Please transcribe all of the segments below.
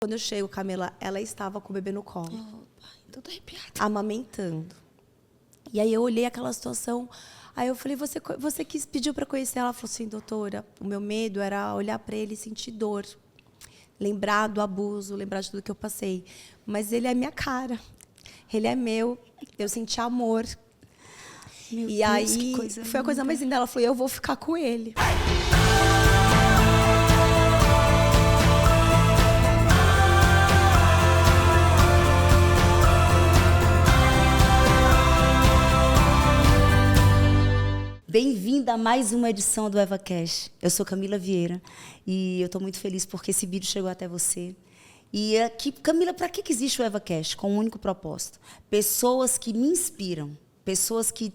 Quando eu chego, Camila, ela estava com o bebê no colo. Opa, tô arrepiada. Amamentando. E aí eu olhei aquela situação, aí eu falei, você que pediu para conhecer? Ela falou assim, doutora, o meu medo era olhar para ele e sentir dor. Lembrar do abuso, lembrar de tudo que eu passei. Mas ele é minha cara. Ele é meu. Eu senti amor. Meu E Deus, aí que coisa foi a coisa linda. mais linda. Ela falou, eu vou ficar com ele. Bem-vinda a mais uma edição do EvaCast. Eu sou Camila Vieira e eu estou muito feliz porque esse vídeo chegou até você. E aqui, Camila, para que existe o EvaCast? Com um único propósito. Pessoas que me inspiram, pessoas que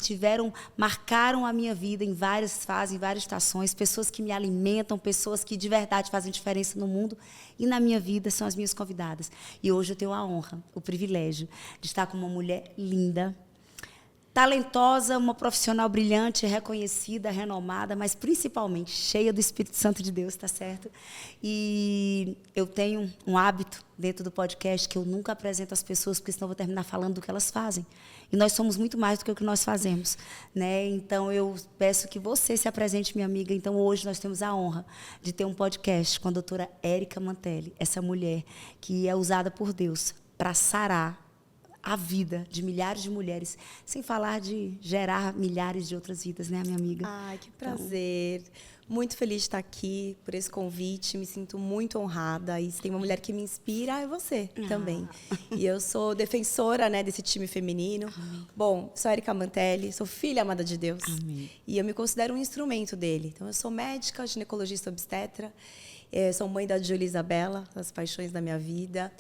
marcaram a minha vida em várias fases, em várias estações, pessoas que me alimentam, pessoas que de verdade fazem diferença no mundo e na minha vida são as minhas convidadas. E hoje eu tenho a honra, o privilégio de estar com uma mulher linda, talentosa, uma profissional brilhante, reconhecida, renomada, mas principalmente cheia do Espírito Santo de Deus, tá certo? E eu tenho um hábito dentro do podcast que eu nunca apresento às pessoas, porque senão eu vou terminar falando do que elas fazem. E nós somos muito mais do que o que nós fazemos, né? Então eu peço que você se apresente, minha amiga. Então hoje nós temos a honra de ter um podcast com a doutora Érica Mantelli, essa mulher que é usada por Deus para sarar a vida de milhares de mulheres, sem falar de gerar milhares de outras vidas, né, minha amiga? Ai, que prazer. Muito feliz de estar aqui por esse convite. Me sinto muito honrada. E se tem uma mulher que me inspira, é você também. E eu sou defensora, né, desse time feminino. Amém. Bom, sou Érica Mantelli, sou filha amada de Deus. Amém. E eu me considero um instrumento dele. Então, eu sou médica, ginecologista obstetra. Sou mãe da Júlia Isabela, as paixões da minha vida.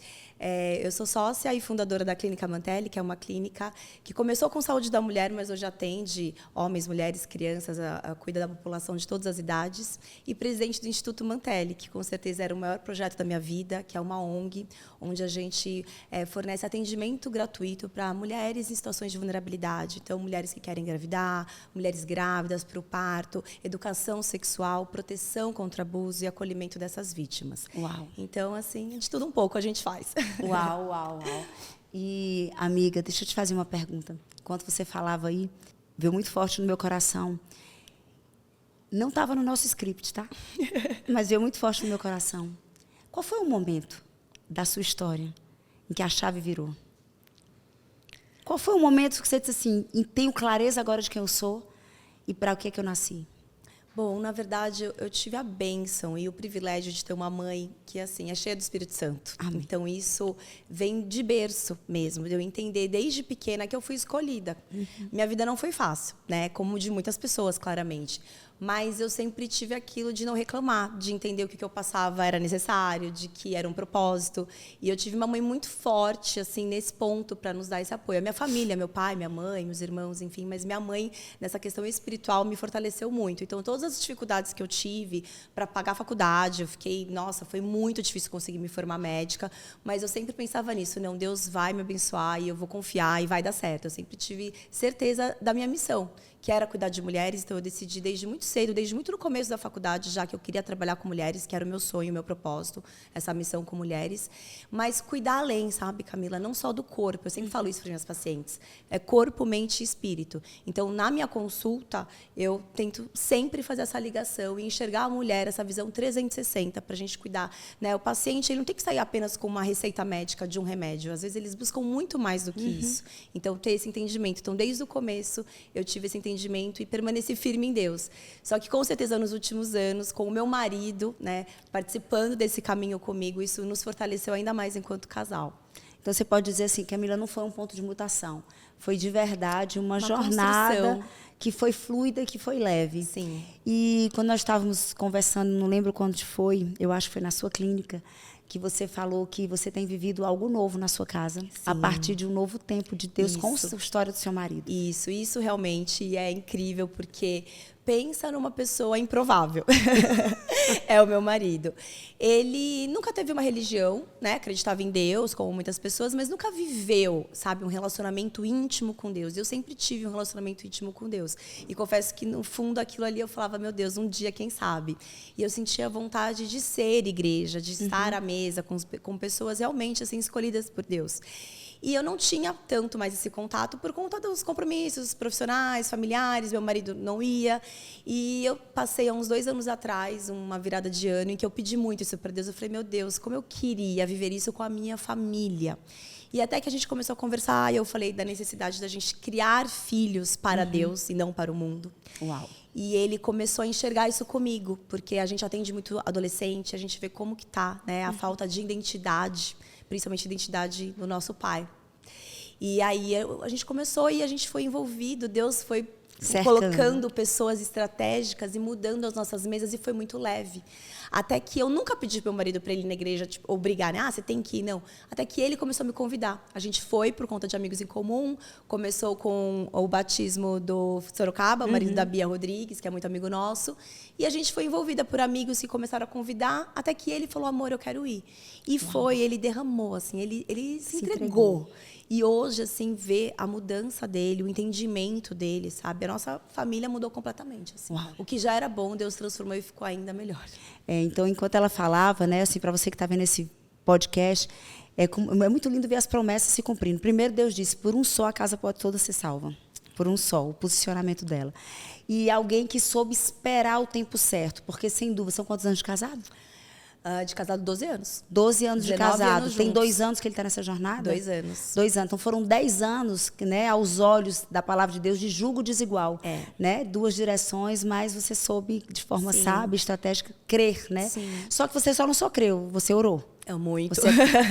Eu sou sócia e fundadora da Clínica Mantelli, que é uma clínica que começou com saúde da mulher, mas hoje atende homens, mulheres, crianças, cuida da população de todas as idades. E presidente do Instituto Mantelli, que com certeza era o maior projeto da minha vida, que é uma ONG, onde a gente fornece atendimento gratuito para mulheres em situações de vulnerabilidade. Então, mulheres que querem engravidar, mulheres grávidas para o parto, educação sexual, proteção contra abuso e acolhimento dessas vítimas. Uau. Então, assim, de tudo um pouco a gente faz. Uau, uau, uau. E, amiga, deixa eu te fazer uma pergunta. Enquanto você falava aí, veio muito forte no meu coração. Não estava no nosso script, tá? Mas veio muito forte no meu coração. Qual foi o momento da sua história em que a chave virou? Qual foi o momento que você disse assim, tenho clareza agora de quem eu sou e para o que é que eu nasci? Bom, na verdade, eu tive a bênção e o privilégio de ter uma mãe que assim é cheia do Espírito Santo. Amém. Então, isso vem de berço mesmo, de eu entender desde pequena que eu fui escolhida. Minha vida não foi fácil, né? Como de muitas pessoas, claramente. Mas eu sempre tive aquilo de não reclamar, de entender o que eu passava era necessário, de que era um propósito. E eu tive uma mãe muito forte, assim, nesse ponto, para nos dar esse apoio. A minha família, meu pai, minha mãe, meus irmãos, enfim. Mas minha mãe, nessa questão espiritual, me fortaleceu muito. Então, todas as dificuldades que eu tive para pagar a faculdade, eu fiquei, nossa, foi muito difícil conseguir me formar médica. Mas eu sempre pensava nisso, não, Deus vai me abençoar e eu vou confiar e vai dar certo. Eu sempre tive certeza da minha missão, que era cuidar de mulheres. Então, eu decidi desde muito cedo, desde muito no começo da faculdade, já que eu queria trabalhar com mulheres, que era o meu sonho, o meu propósito, essa missão com mulheres. Mas cuidar além, sabe, Camila? Não só do corpo. Eu sempre falo isso para minhas pacientes. É corpo, mente e espírito. Então, na minha consulta, eu tento sempre fazer essa ligação e enxergar a mulher, essa visão 360, para a gente cuidar, né? O paciente, ele não tem que sair apenas com uma receita médica de um remédio. Às vezes, eles buscam muito mais do que isso. Então, ter esse entendimento. Então, desde o começo, eu tive esse entendimento e permaneci firme em Deus. Só que, com certeza, nos últimos anos, com o meu marido, né, participando desse caminho comigo, isso nos fortaleceu ainda mais enquanto casal. Então, você pode dizer assim, Camila, não foi um ponto de mutação. Foi, de verdade, uma jornada construção. que foi fluida e que foi leve. Sim. E quando nós estávamos conversando, não lembro quando foi, eu acho que foi na sua clínica, que você falou que você tem vivido algo novo na sua casa, a partir de um novo tempo de Deus com a história do seu marido. Isso realmente é incrível, porque Pensa numa pessoa improvável. É o meu marido. Ele nunca teve uma religião, né? Acreditava em Deus, como muitas pessoas, mas nunca viveu, sabe, um relacionamento íntimo com Deus. Eu sempre tive um relacionamento íntimo com Deus. E confesso que, no fundo, aquilo ali eu falava, meu Deus, um dia, quem sabe? E eu sentia vontade de ser igreja, de estar à mesa com pessoas realmente assim, escolhidas por Deus. E eu não tinha tanto mais esse contato por conta dos compromissos profissionais, familiares, meu marido não ia. E eu passei há uns 2 anos atrás, uma virada de ano, em que eu pedi muito isso para Deus. Eu falei, meu Deus, como eu queria viver isso com a minha família. E até que a gente começou a conversar, e eu falei da necessidade da gente criar filhos para Deus e não para o mundo. Uau. E ele começou a enxergar isso comigo, porque a gente atende muito adolescente, a gente vê como que tá, né, a falta de identidade, principalmente identidade do nosso pai. E aí a gente começou e a gente foi envolvido, Deus foi colocando pessoas estratégicas e mudando as nossas mesas, e foi muito leve. Até que eu nunca pedi para meu marido para ele ir na igreja, tipo, obrigar, né? Ah, você tem que ir, não. Até que ele começou a me convidar. A gente foi por conta de amigos em comum, começou com o batismo do Sorocaba, o marido da Bia Rodrigues, que é muito amigo nosso, e a gente foi envolvida por amigos que começaram a convidar, até que ele falou, amor, eu quero ir. E foi, ele derramou, assim, ele se entregou. E hoje, assim, ver a mudança dele, o entendimento dele, sabe? A nossa família mudou completamente, assim. O que já era bom, Deus transformou e ficou ainda melhor. Então, enquanto ela falava, né, assim, para você que está vendo esse podcast, é muito lindo ver as promessas se cumprindo. Primeiro, Deus disse, por um só a casa pode toda ser salva. Por um só, o posicionamento dela. E alguém que soube esperar o tempo certo, porque, sem dúvida, são quantos anos de casado? De casado, 12 anos. 12 anos de casado. Anos Tem juntos. 2 anos que ele está nessa jornada? 2 anos. 2 anos. Então, foram 10 anos, né, aos olhos da palavra de Deus, de julgo desigual. Né? 2 direções, mas você soube, de forma sábia, estratégica, crer. Né? Só que você só não só creu, você orou. Muito. Você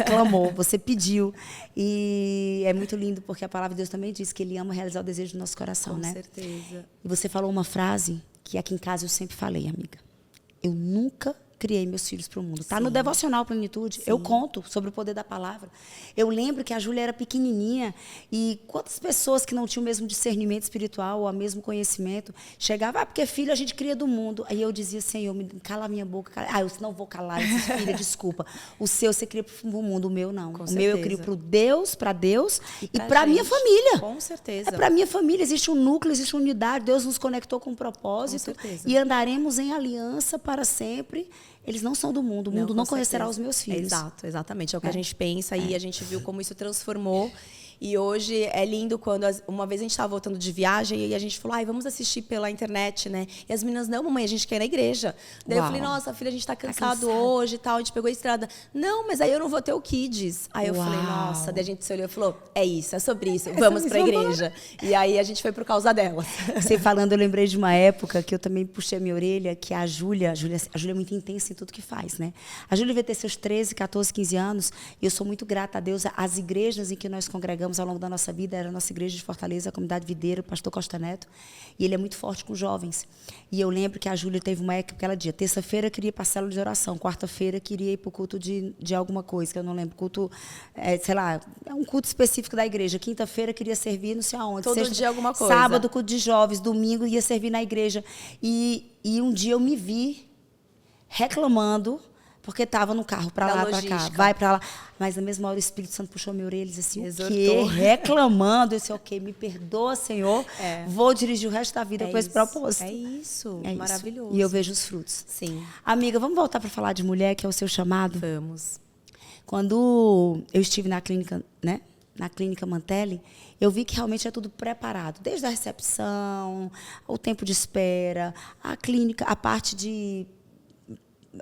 clamou, você pediu. E é muito lindo, porque a palavra de Deus também diz que Ele ama realizar o desejo do nosso coração. Com né? certeza. E você falou uma frase que aqui em casa eu sempre falei, amiga. Eu nunca criei meus filhos para o mundo. Está no Devocional Plenitude. Eu conto sobre o poder da palavra. Eu lembro que a Júlia era pequenininha e quantas pessoas que não tinham o mesmo discernimento espiritual ou o mesmo conhecimento chegavam, porque filho a gente cria do mundo. Aí eu dizia, Senhor, cala a minha boca. Eu não vou calar esses filhos, desculpa. O seu você cria para o mundo, o meu não. Com o certeza. meu eu crio para Deus e para a minha família. Com certeza. É para a minha família. Existe um núcleo, existe uma unidade. Deus nos conectou com um propósito. Com certeza. E andaremos em aliança para sempre. Eles não são do mundo. O mundo não conhecerá os meus filhos. Exato, exatamente. É o que a gente pensa e a gente viu como isso transformou. E hoje é lindo quando, uma vez a gente estava voltando de viagem e a gente falou, vamos assistir pela internet, né? E as meninas, não, mamãe, a gente quer ir na igreja. Daí eu falei, nossa, filha, a gente está cansado hoje e tal. A gente pegou a estrada. Não, mas aí eu não vou ter o Kids. Aí eu falei, nossa. Daí a gente se olhou e falou, é isso, é sobre isso. Vamos para a igreja. E aí a gente foi por causa delas. Você falando, eu lembrei de uma época que eu também puxei a minha orelha, que a Júlia é muito intensa em tudo que faz, né? A Júlia devia ter seus 13, 14, 15 anos. E eu sou muito grata a Deus. As igrejas em que nós congregamos ao longo da nossa vida, era a nossa igreja de Fortaleza, a comunidade videira, o pastor Costa Neto, e ele é muito forte com jovens. E eu lembro que a Júlia teve uma época que ela dizia, terça-feira queria ir para a célula de oração, quarta-feira queria ir para o culto de alguma coisa, que eu não lembro, culto, sei lá, é um culto específico da igreja, quinta-feira queria servir não sei aonde. Todo dia alguma coisa. Sábado, culto de jovens, domingo ia servir na igreja. E um dia eu me vi reclamando, porque estava no carro, para lá, para cá, vai para lá. Mas, na mesma hora, o Espírito Santo puxou minha orelha e disse assim, exortou. O quê? Reclamando. Eu disse, ok, me perdoa, Senhor. Vou dirigir o resto da vida com esse propósito. É isso, maravilhoso. E eu vejo os frutos. Sim. Amiga, vamos voltar para falar de mulher, que é o seu chamado? Vamos. Quando eu estive na clínica, né? Na clínica Mantelli, eu vi que realmente é tudo preparado. Desde a recepção, o tempo de espera, a clínica, a parte de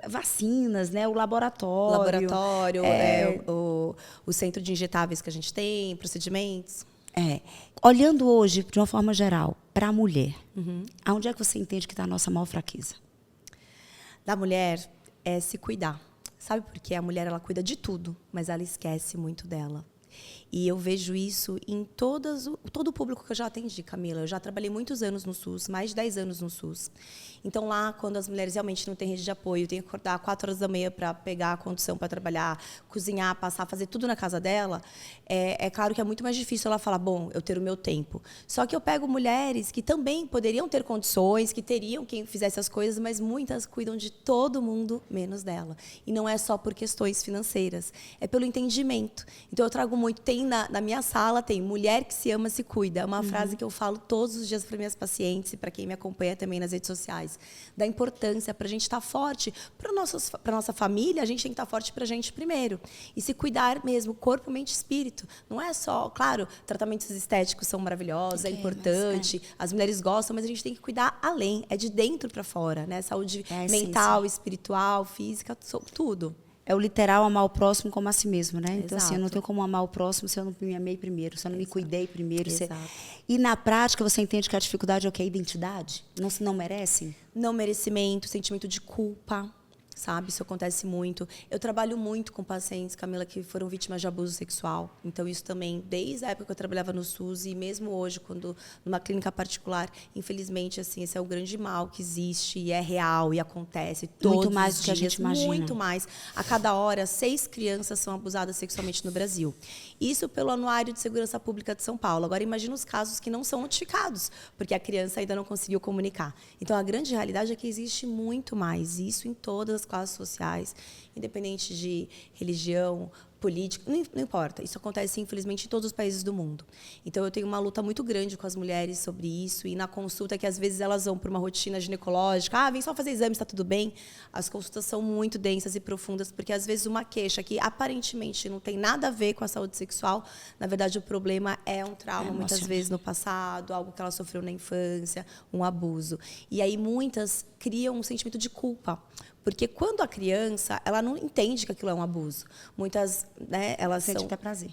vacinas, né? O laboratório. O centro de injetáveis que a gente tem, procedimentos. Olhando hoje, de uma forma geral, para a mulher, aonde é que você entende que está a nossa maior fraqueza? Da mulher é se cuidar. Sabe por quê? A mulher, ela cuida de tudo, mas ela esquece muito dela. E eu vejo isso em todo o público que eu já atendi, Camila. Eu já trabalhei muitos anos no SUS, mais de 10 anos no SUS. Então, lá, quando as mulheres realmente não têm rede de apoio, tem que acordar 4 horas da manhã para pegar a condução para trabalhar, cozinhar, passar, fazer tudo na casa dela, é claro que é muito mais difícil ela falar, bom, eu ter o meu tempo. Só que eu pego mulheres que também poderiam ter condições, que teriam quem fizesse as coisas, mas muitas cuidam de todo mundo, menos dela. E não é só por questões financeiras, é pelo entendimento. Então, eu trago muito, tem na minha sala, tem mulher que se ama, se cuida. É uma frase que eu falo todos os dias para minhas pacientes e para quem me acompanha também nas redes sociais. Da importância para a gente estar forte, para nossa família, a gente tem que estar forte para a gente primeiro. E se cuidar mesmo, corpo, mente e espírito. Não é só, claro, tratamentos estéticos são maravilhosos, é importante, as mulheres gostam, mas a gente tem que cuidar além, é de dentro para fora, né? Saúde mental, espiritual, física, tudo. É o literal amar o próximo como a si mesmo, né? Então, Exato. assim, eu não tenho como amar o próximo se eu não me amei primeiro, se eu não me cuidei primeiro. Exato. E na prática, você entende que a dificuldade é o que? A identidade? Não merecem? Não merecimento, sentimento de culpa, sabe? Isso acontece muito. Eu trabalho muito com pacientes, Camila, que foram vítimas de abuso sexual. Então, isso também, desde a época que eu trabalhava no SUS e mesmo hoje, quando numa clínica particular, infelizmente, assim, esse é o grande mal que existe e é real e acontece todos Muito mais os do que a dias, gente imagina. muito mais. A cada hora, 6 crianças são abusadas sexualmente no Brasil. Isso pelo Anuário de Segurança Pública de São Paulo. Agora, imagina os casos que não são notificados, porque a criança ainda não conseguiu comunicar. Então, a grande realidade é que existe muito mais. Isso em todas as classes sociais, independente de religião, política, não importa. Isso acontece, infelizmente, em todos os países do mundo. Então, eu tenho uma luta muito grande com as mulheres sobre isso. E na consulta, que às vezes elas vão para uma rotina ginecológica, vem só fazer exame, está tudo bem. As consultas são muito densas e profundas, porque às vezes uma queixa que aparentemente não tem nada a ver com a saúde sexual, na verdade, o problema é um trauma, muitas vezes no passado, algo que ela sofreu na infância, um abuso. E aí muitas criam um sentimento de culpa. Porque quando a criança, ela não entende que aquilo é um abuso. Muitas, né, elas Sente até prazer.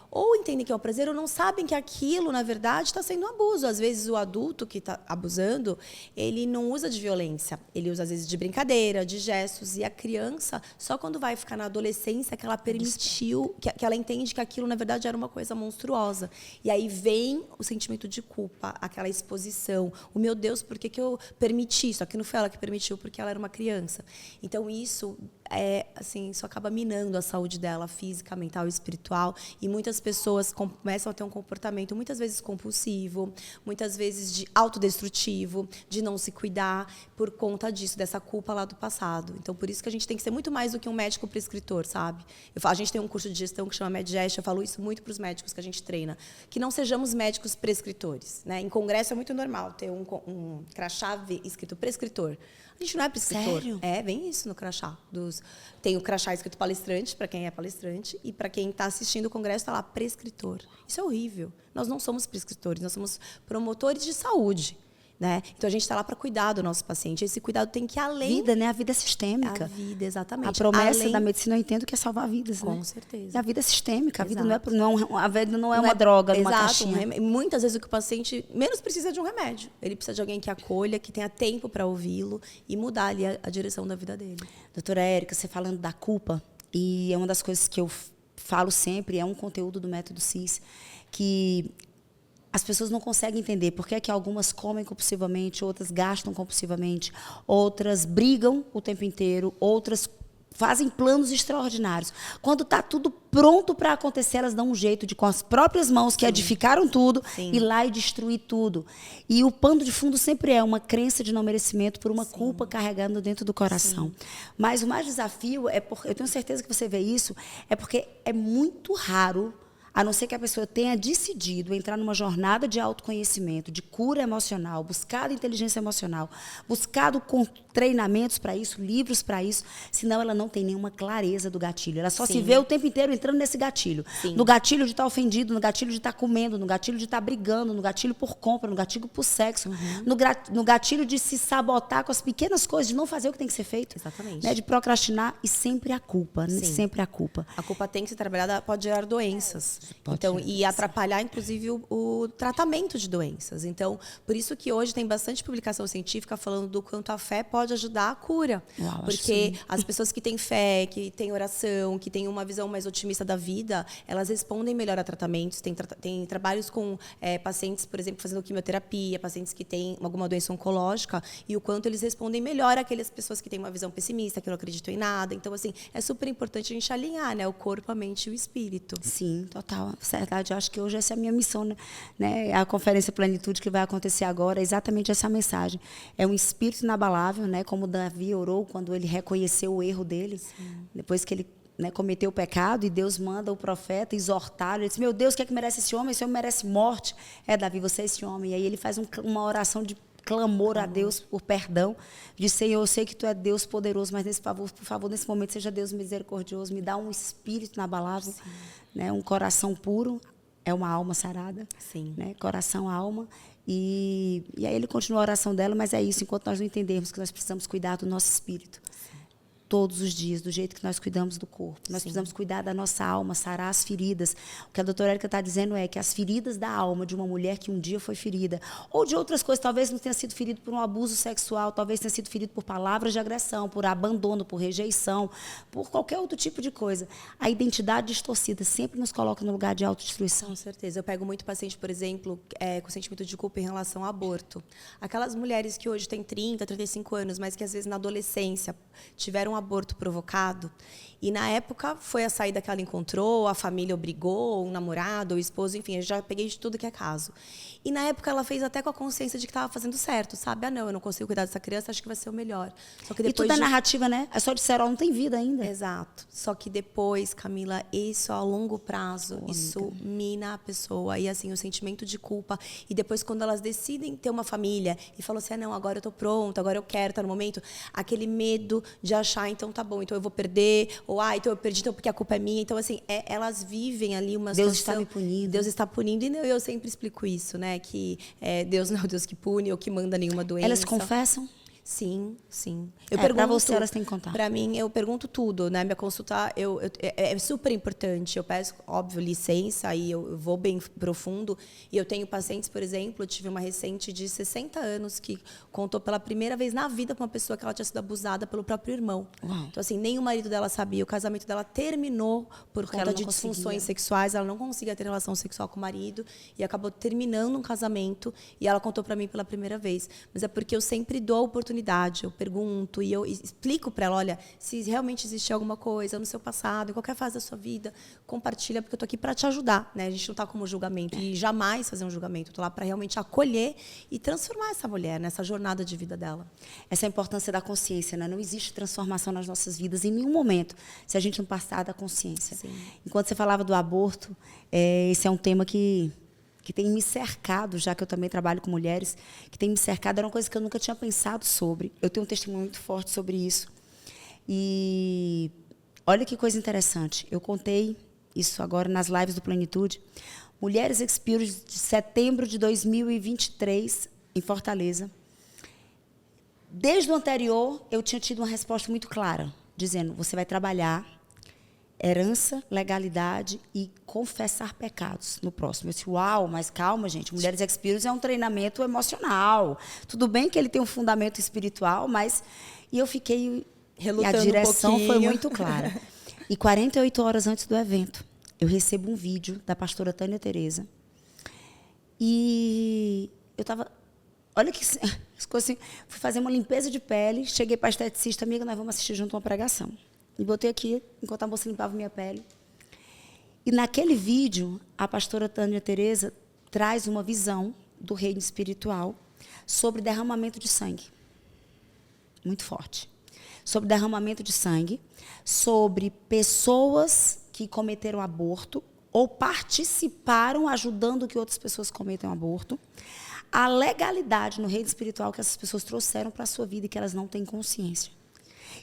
Ou entendem que é um prazer ou não sabem que aquilo, na verdade, está sendo um abuso. Às vezes, o adulto que está abusando, ele não usa de violência. Ele usa, às vezes, de brincadeira, de gestos. E a criança, só quando vai ficar na adolescência, que ela permitiu, que ela entende que aquilo, na verdade, era uma coisa monstruosa. E aí vem o sentimento de culpa, aquela exposição. O meu Deus, por que eu permiti isso? Aqui não foi ela que permitiu, porque ela era uma criança. Então, isso isso acaba minando a saúde dela, física, mental e espiritual. E muitas pessoas começam a ter um comportamento, muitas vezes compulsivo, muitas vezes de autodestrutivo, de não se cuidar, por conta disso, dessa culpa lá do passado. Então, por isso que a gente tem que ser muito mais do que um médico prescritor, sabe? A gente tem um curso de gestão que chama MedGest, eu falo isso muito para os médicos que a gente treina, que não sejamos médicos prescritores, né? Em congresso é muito normal ter um crachá escrito prescritor. A gente não é prescritor. Sério? Vem isso no crachá. Tem o crachá escrito palestrante, para quem é palestrante, e para quem está assistindo o congresso está lá prescritor. Isso é horrível. Nós não somos prescritores, nós somos promotores de saúde. Né? Então, a gente está lá para cuidar do nosso paciente. Esse cuidado tem que ir além... Vida, né? A vida é sistêmica. A vida, exatamente. A promessa da medicina, eu entendo que é salvar vidas, né? Com certeza. E a vida é sistêmica. A vida Exato. a vida não é uma droga numa caixinha. Muitas vezes o que o paciente menos precisa é de um remédio. Ele precisa de alguém que acolha, que tenha tempo para ouvi-lo e mudar ali a direção da vida dele. Doutora Érica, você falando da culpa, e é uma das coisas que eu falo sempre, é um conteúdo do Método CIS, que... as pessoas não conseguem entender por que é que algumas comem compulsivamente, outras gastam compulsivamente, outras brigam o tempo inteiro, outras fazem planos extraordinários. Quando está tudo pronto para acontecer, elas dão um jeito de, com as próprias mãos que edificaram tudo, ir lá e destruir tudo. E o pano de fundo sempre é uma crença de não merecimento por uma culpa carregando dentro do coração. Mas o mais desafio eu tenho certeza que você vê isso, é porque é muito raro, a não ser que a pessoa tenha decidido entrar numa jornada de autoconhecimento, de cura emocional, buscado inteligência emocional, buscado treinamentos para isso, livros para isso, senão ela não tem nenhuma clareza do gatilho. Ela só se vê o tempo inteiro entrando nesse gatilho. No gatilho de estar ofendido, no gatilho de estar comendo, no gatilho de estar brigando, no gatilho por compra, no gatilho por sexo, no gatilho de se sabotar com as pequenas coisas, de não fazer o que tem que ser feito. Exatamente. Né? De procrastinar, e sempre a culpa. Sempre a culpa. A culpa tem que ser trabalhada, pode gerar doenças. Então, e atrapalhar, inclusive, o tratamento de doenças. Então, por isso que hoje tem bastante publicação científica falando do quanto a fé pode ajudar a cura. Uau, porque as pessoas que têm fé, que têm oração, que têm uma visão mais otimista da vida, elas respondem melhor a tratamentos. Tem trabalhos com pacientes, por exemplo, fazendo quimioterapia, pacientes que têm alguma doença oncológica, e o quanto eles respondem melhor àquelas pessoas que têm uma visão pessimista, que não acreditam em nada. Então, assim, é super importante a gente alinhar, né, o corpo, a mente e o espírito. Sim, total. Na verdade, eu acho que hoje essa é a minha missão, né? A Conferência Plenitude que vai acontecer agora é exatamente essa mensagem. É um espírito inabalável, né? Como Davi orou quando ele reconheceu o erro dele. Sim. Depois que ele cometeu o pecado, e Deus manda o profeta exortá-lo. Ele diz, meu Deus, o que é que merece esse homem? Esse homem merece morte. Davi, você é esse homem. E aí ele faz uma oração de clamor a Deus por perdão. Diz, Senhor, eu sei que Tu é Deus poderoso, mas por favor, nesse momento, seja Deus misericordioso. Me dá um espírito inabalável, né? Um coração puro. É uma alma sarada. Sim. Né? Coração, alma. E aí ele continua a oração dela, mas é isso, enquanto nós não entendermos que nós precisamos cuidar do nosso espírito. Todos os dias, do jeito que nós cuidamos do corpo. Nós precisamos cuidar da nossa alma, sarar as feridas. O que a doutora Érica está dizendo é que as feridas da alma de uma mulher que um dia foi ferida, ou de outras coisas, talvez não tenha sido ferido por um abuso sexual, talvez tenha sido ferido por palavras de agressão, por abandono, por rejeição, por qualquer outro tipo de coisa. A identidade distorcida sempre nos coloca no lugar de autodestruição. Com certeza. Eu pego muito paciente, por exemplo, com sentimento de culpa em relação ao aborto. Aquelas mulheres que hoje têm 30, 35 anos, mas que às vezes na adolescência tiveram um aborto provocado, e na época foi a saída que ela encontrou, a família obrigou, o namorado, o esposo, enfim, eu já peguei de tudo que é caso. E na época ela fez até com a consciência de que estava fazendo certo, sabe? Não, eu não consigo cuidar dessa criança, acho que vai ser o melhor. Só que depois e tudo é narrativa, né? É só disser, não tem vida ainda. Exato. Só que depois, Camila, isso a longo prazo, isso mina a pessoa. E assim, o sentimento de culpa. E depois, quando elas decidem ter uma família e falam assim, não, agora eu tô pronta, agora eu quero estar no momento, aquele medo de achar, então tá bom, então eu vou perder, ou então eu perdi, então porque a culpa é minha. Então, assim, elas vivem ali uma Deus situação... está me punindo. Deus está punindo. E eu sempre explico isso, né? Que Deus não é o Deus que pune ou que manda nenhuma doença. Elas confessam? Sim, sim. Para você, elas têm que contar. Para mim, eu pergunto tudo, né? Minha consulta é super importante. Eu peço, óbvio, licença e eu vou bem profundo. E eu tenho pacientes, por exemplo, eu tive uma recente de 60 anos que contou pela primeira vez na vida para uma pessoa que ela tinha sido abusada pelo próprio irmão. Uau. Então, assim, nem o marido dela sabia. O casamento dela terminou por conta de disfunções sexuais. Ela não conseguia ter relação sexual com o marido e acabou terminando um casamento. E ela contou para mim pela primeira vez. Mas é porque eu sempre dou a oportunidade. Eu pergunto e eu explico para ela, olha, se realmente existe alguma coisa no seu passado, em qualquer fase da sua vida, compartilha, porque eu estou aqui para te ajudar, né? A gente não está como julgamento e jamais fazer um julgamento. Estou lá para realmente acolher e transformar essa mulher nessa jornada de vida dela. Essa é a importância da consciência, né? Não existe transformação nas nossas vidas em nenhum momento se a gente não passar da consciência. Sim. Enquanto você falava do aborto, esse é um tema que tem me cercado, já que eu também trabalho com mulheres, que tem me cercado, era uma coisa que eu nunca tinha pensado sobre. Eu tenho um testemunho muito forte sobre isso. E olha que coisa interessante. Eu contei isso agora nas lives do Plenitude. Mulheres Experience de setembro de 2023, em Fortaleza. Desde o anterior, eu tinha tido uma resposta muito clara, dizendo, você vai trabalhar herança, legalidade e confessar pecados no próximo. Eu disse, uau, mas calma, gente. Mulheres Experience é um treinamento emocional. Tudo bem que ele tem um fundamento espiritual, mas... E eu fiquei... relutando. E a direção foi muito clara. E 48 horas antes do evento, eu recebo um vídeo da pastora Tânia Tereza. E eu estava... Olha que coisa assim. Fui fazer uma limpeza de pele, cheguei para a esteticista, amiga, nós vamos assistir junto uma pregação. E botei aqui, enquanto a moça limpava minha pele. E naquele vídeo, a pastora Tânia Tereza traz uma visão do reino espiritual sobre derramamento de sangue. Muito forte. Sobre derramamento de sangue, sobre pessoas que cometeram aborto ou participaram ajudando que outras pessoas cometam aborto. A legalidade no reino espiritual que essas pessoas trouxeram para a sua vida e que elas não têm consciência.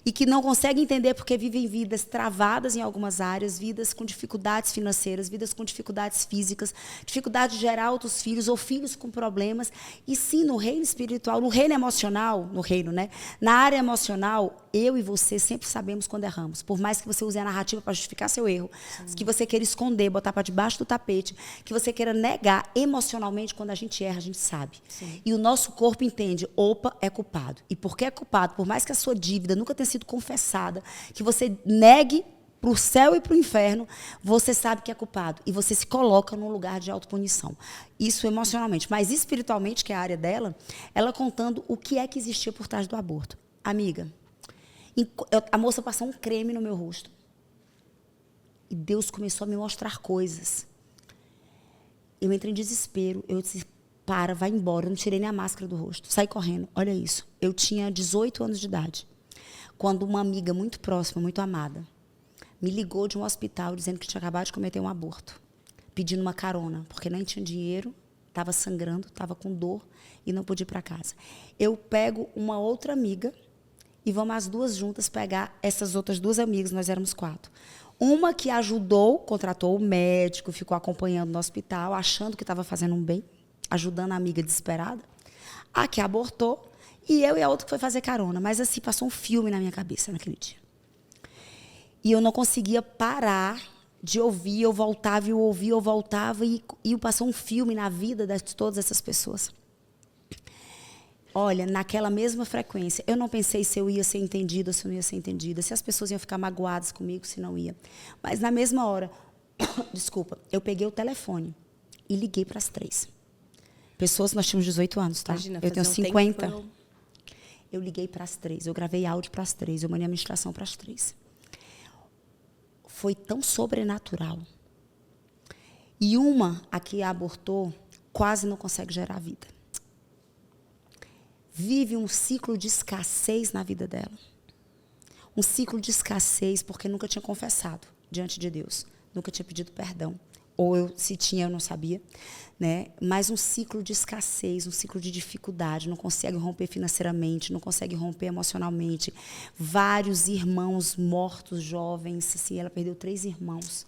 e que não conseguem entender porque vivem vidas travadas em algumas áreas, vidas com dificuldades financeiras, vidas com dificuldades físicas, dificuldade de gerar outros filhos ou filhos com problemas. E sim, no reino espiritual, no reino emocional, no reino, né? Na área emocional, eu e você sempre sabemos quando erramos. Por mais que você use a narrativa para justificar seu erro, que você queira esconder, botar para debaixo do tapete, que você queira negar emocionalmente, quando a gente erra, a gente sabe. Sim. E o nosso corpo entende, opa, é culpado. E por que é culpado? Por mais que a sua dívida nunca tenha sido confessada, que você negue para o céu e para o inferno, você sabe que é culpado. E você se coloca num lugar de autopunição. Isso emocionalmente. Mas espiritualmente, que é a área dela, ela contando o que é que existia por trás do aborto. Amiga, a moça passou um creme no meu rosto. E Deus começou a me mostrar coisas. Eu entrei em desespero. Eu disse, para, vai embora. Eu não tirei nem a máscara do rosto. Saí correndo. Olha isso. Eu tinha 18 anos de idade. Quando uma amiga muito próxima, muito amada, me ligou de um hospital dizendo que tinha acabado de cometer um aborto. Pedindo uma carona, porque nem tinha dinheiro, estava sangrando, estava com dor e não podia ir para casa. Eu pego uma outra amiga e vamos as duas juntas pegar essas outras duas amigas, nós éramos 4. Uma que ajudou, contratou o médico, ficou acompanhando no hospital, achando que estava fazendo um bem, ajudando a amiga desesperada. A que abortou, e eu e a outra que foi fazer carona. Mas assim, passou um filme na minha cabeça naquele dia. E eu não conseguia parar de ouvir, eu voltava, eu ouvia, eu voltava, e passou um filme na vida de todas essas pessoas. Olha, naquela mesma frequência, eu não pensei se eu ia ser entendida ou se eu não ia ser entendida, se as pessoas iam ficar magoadas comigo, se não ia. Mas na mesma hora, desculpa, eu peguei o telefone e liguei para as 3. Pessoas, nós tínhamos 18 anos, tá? Imagina, eu tenho um 50. tempo, Eu liguei para as 3, eu gravei áudio para as 3, eu mandei a ministração para as 3. Foi tão sobrenatural. E uma, a que abortou, quase não consegue gerar vida. Vive um ciclo de escassez na vida dela. Um ciclo de escassez porque nunca tinha confessado diante de Deus. Nunca tinha pedido perdão. Ou se tinha, eu não sabia. Né? Mas um ciclo de escassez, um ciclo de dificuldade. Não consegue romper financeiramente, não consegue romper emocionalmente. Vários irmãos mortos, jovens. Assim, ela perdeu 3 irmãos.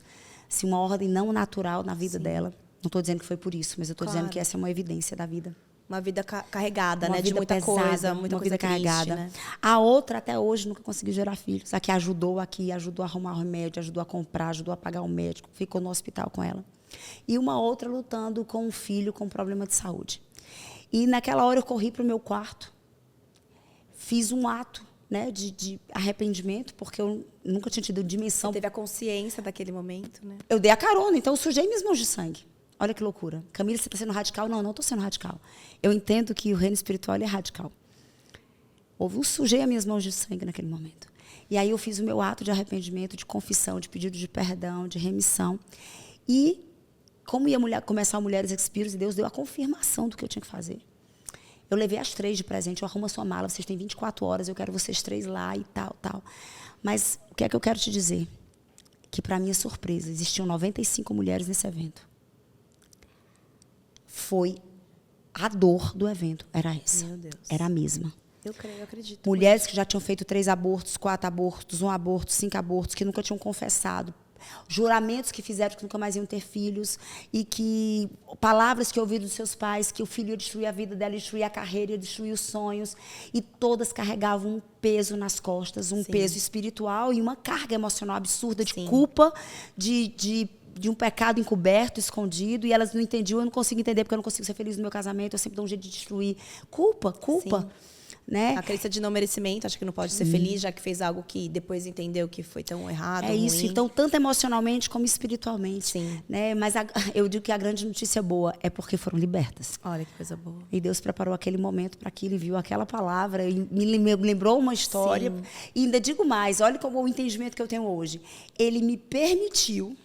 Assim, uma ordem não natural na vida dela. Não estou dizendo que foi por isso, mas eu estou dizendo que essa é uma evidência da vida. Uma vida carregada, Uma né? vida De muita pesada, coisa, muita uma coisa vida carregada. triste, né? A outra, até hoje, nunca conseguiu gerar filhos. A que ajudou aqui, ajudou a arrumar o remédio, ajudou a comprar, ajudou a pagar o médico, ficou no hospital com ela. E uma outra lutando com um filho com problema de saúde. E naquela hora eu corri para o meu quarto, fiz um ato, né, de arrependimento, porque eu nunca tinha tido dimensão. Você teve a consciência daquele momento, né? Eu dei a carona, então eu sujei minhas mãos de sangue. Olha que loucura. Camila, você está sendo radical? Não, não estou sendo radical. Eu entendo que o reino espiritual é radical. Eu sujei as minhas mãos de sangue naquele momento. E aí eu fiz o meu ato de arrependimento, de confissão, de pedido de perdão, de remissão. E como ia começar a Mulheres Expíritos, Deus deu a confirmação do que eu tinha que fazer. Eu levei as 3 de presente, eu arrumo a sua mala, vocês têm 24 horas, eu quero vocês 3 lá e tal, tal. Mas o que é que eu quero te dizer? Que, para minha surpresa, existiam 95 mulheres nesse evento. Foi a dor do evento, era essa. Meu Deus. Era a mesma. Eu creio, eu acredito. Mulheres que já tinham feito 3 abortos, 4 abortos, 1 aborto, 5 abortos, que nunca tinham confessado. Juramentos que fizeram que nunca mais iam ter filhos. E que palavras que ouviram dos seus pais, que o filho ia destruir a vida dela, ia destruir a carreira, ia destruir os sonhos. E todas carregavam um peso nas costas, um peso espiritual e uma carga emocional absurda de culpa, de um pecado encoberto, escondido, e elas não entendiam, eu não consigo entender porque eu não consigo ser feliz no meu casamento, eu sempre dou um jeito de destruir. Culpa. Né? A crença de não merecimento, acho que não pode ser feliz, já que fez algo que depois entendeu que foi tão errado, É isso, ruim. então, tanto emocionalmente como espiritualmente. Sim. Né? Mas eu digo que a grande notícia boa é porque foram libertas. Olha que coisa boa. E Deus preparou aquele momento para aquilo, enviou aquela palavra, e me lembrou uma história. Sim. E ainda digo mais, olha como o entendimento que eu tenho hoje. Ele me permitiu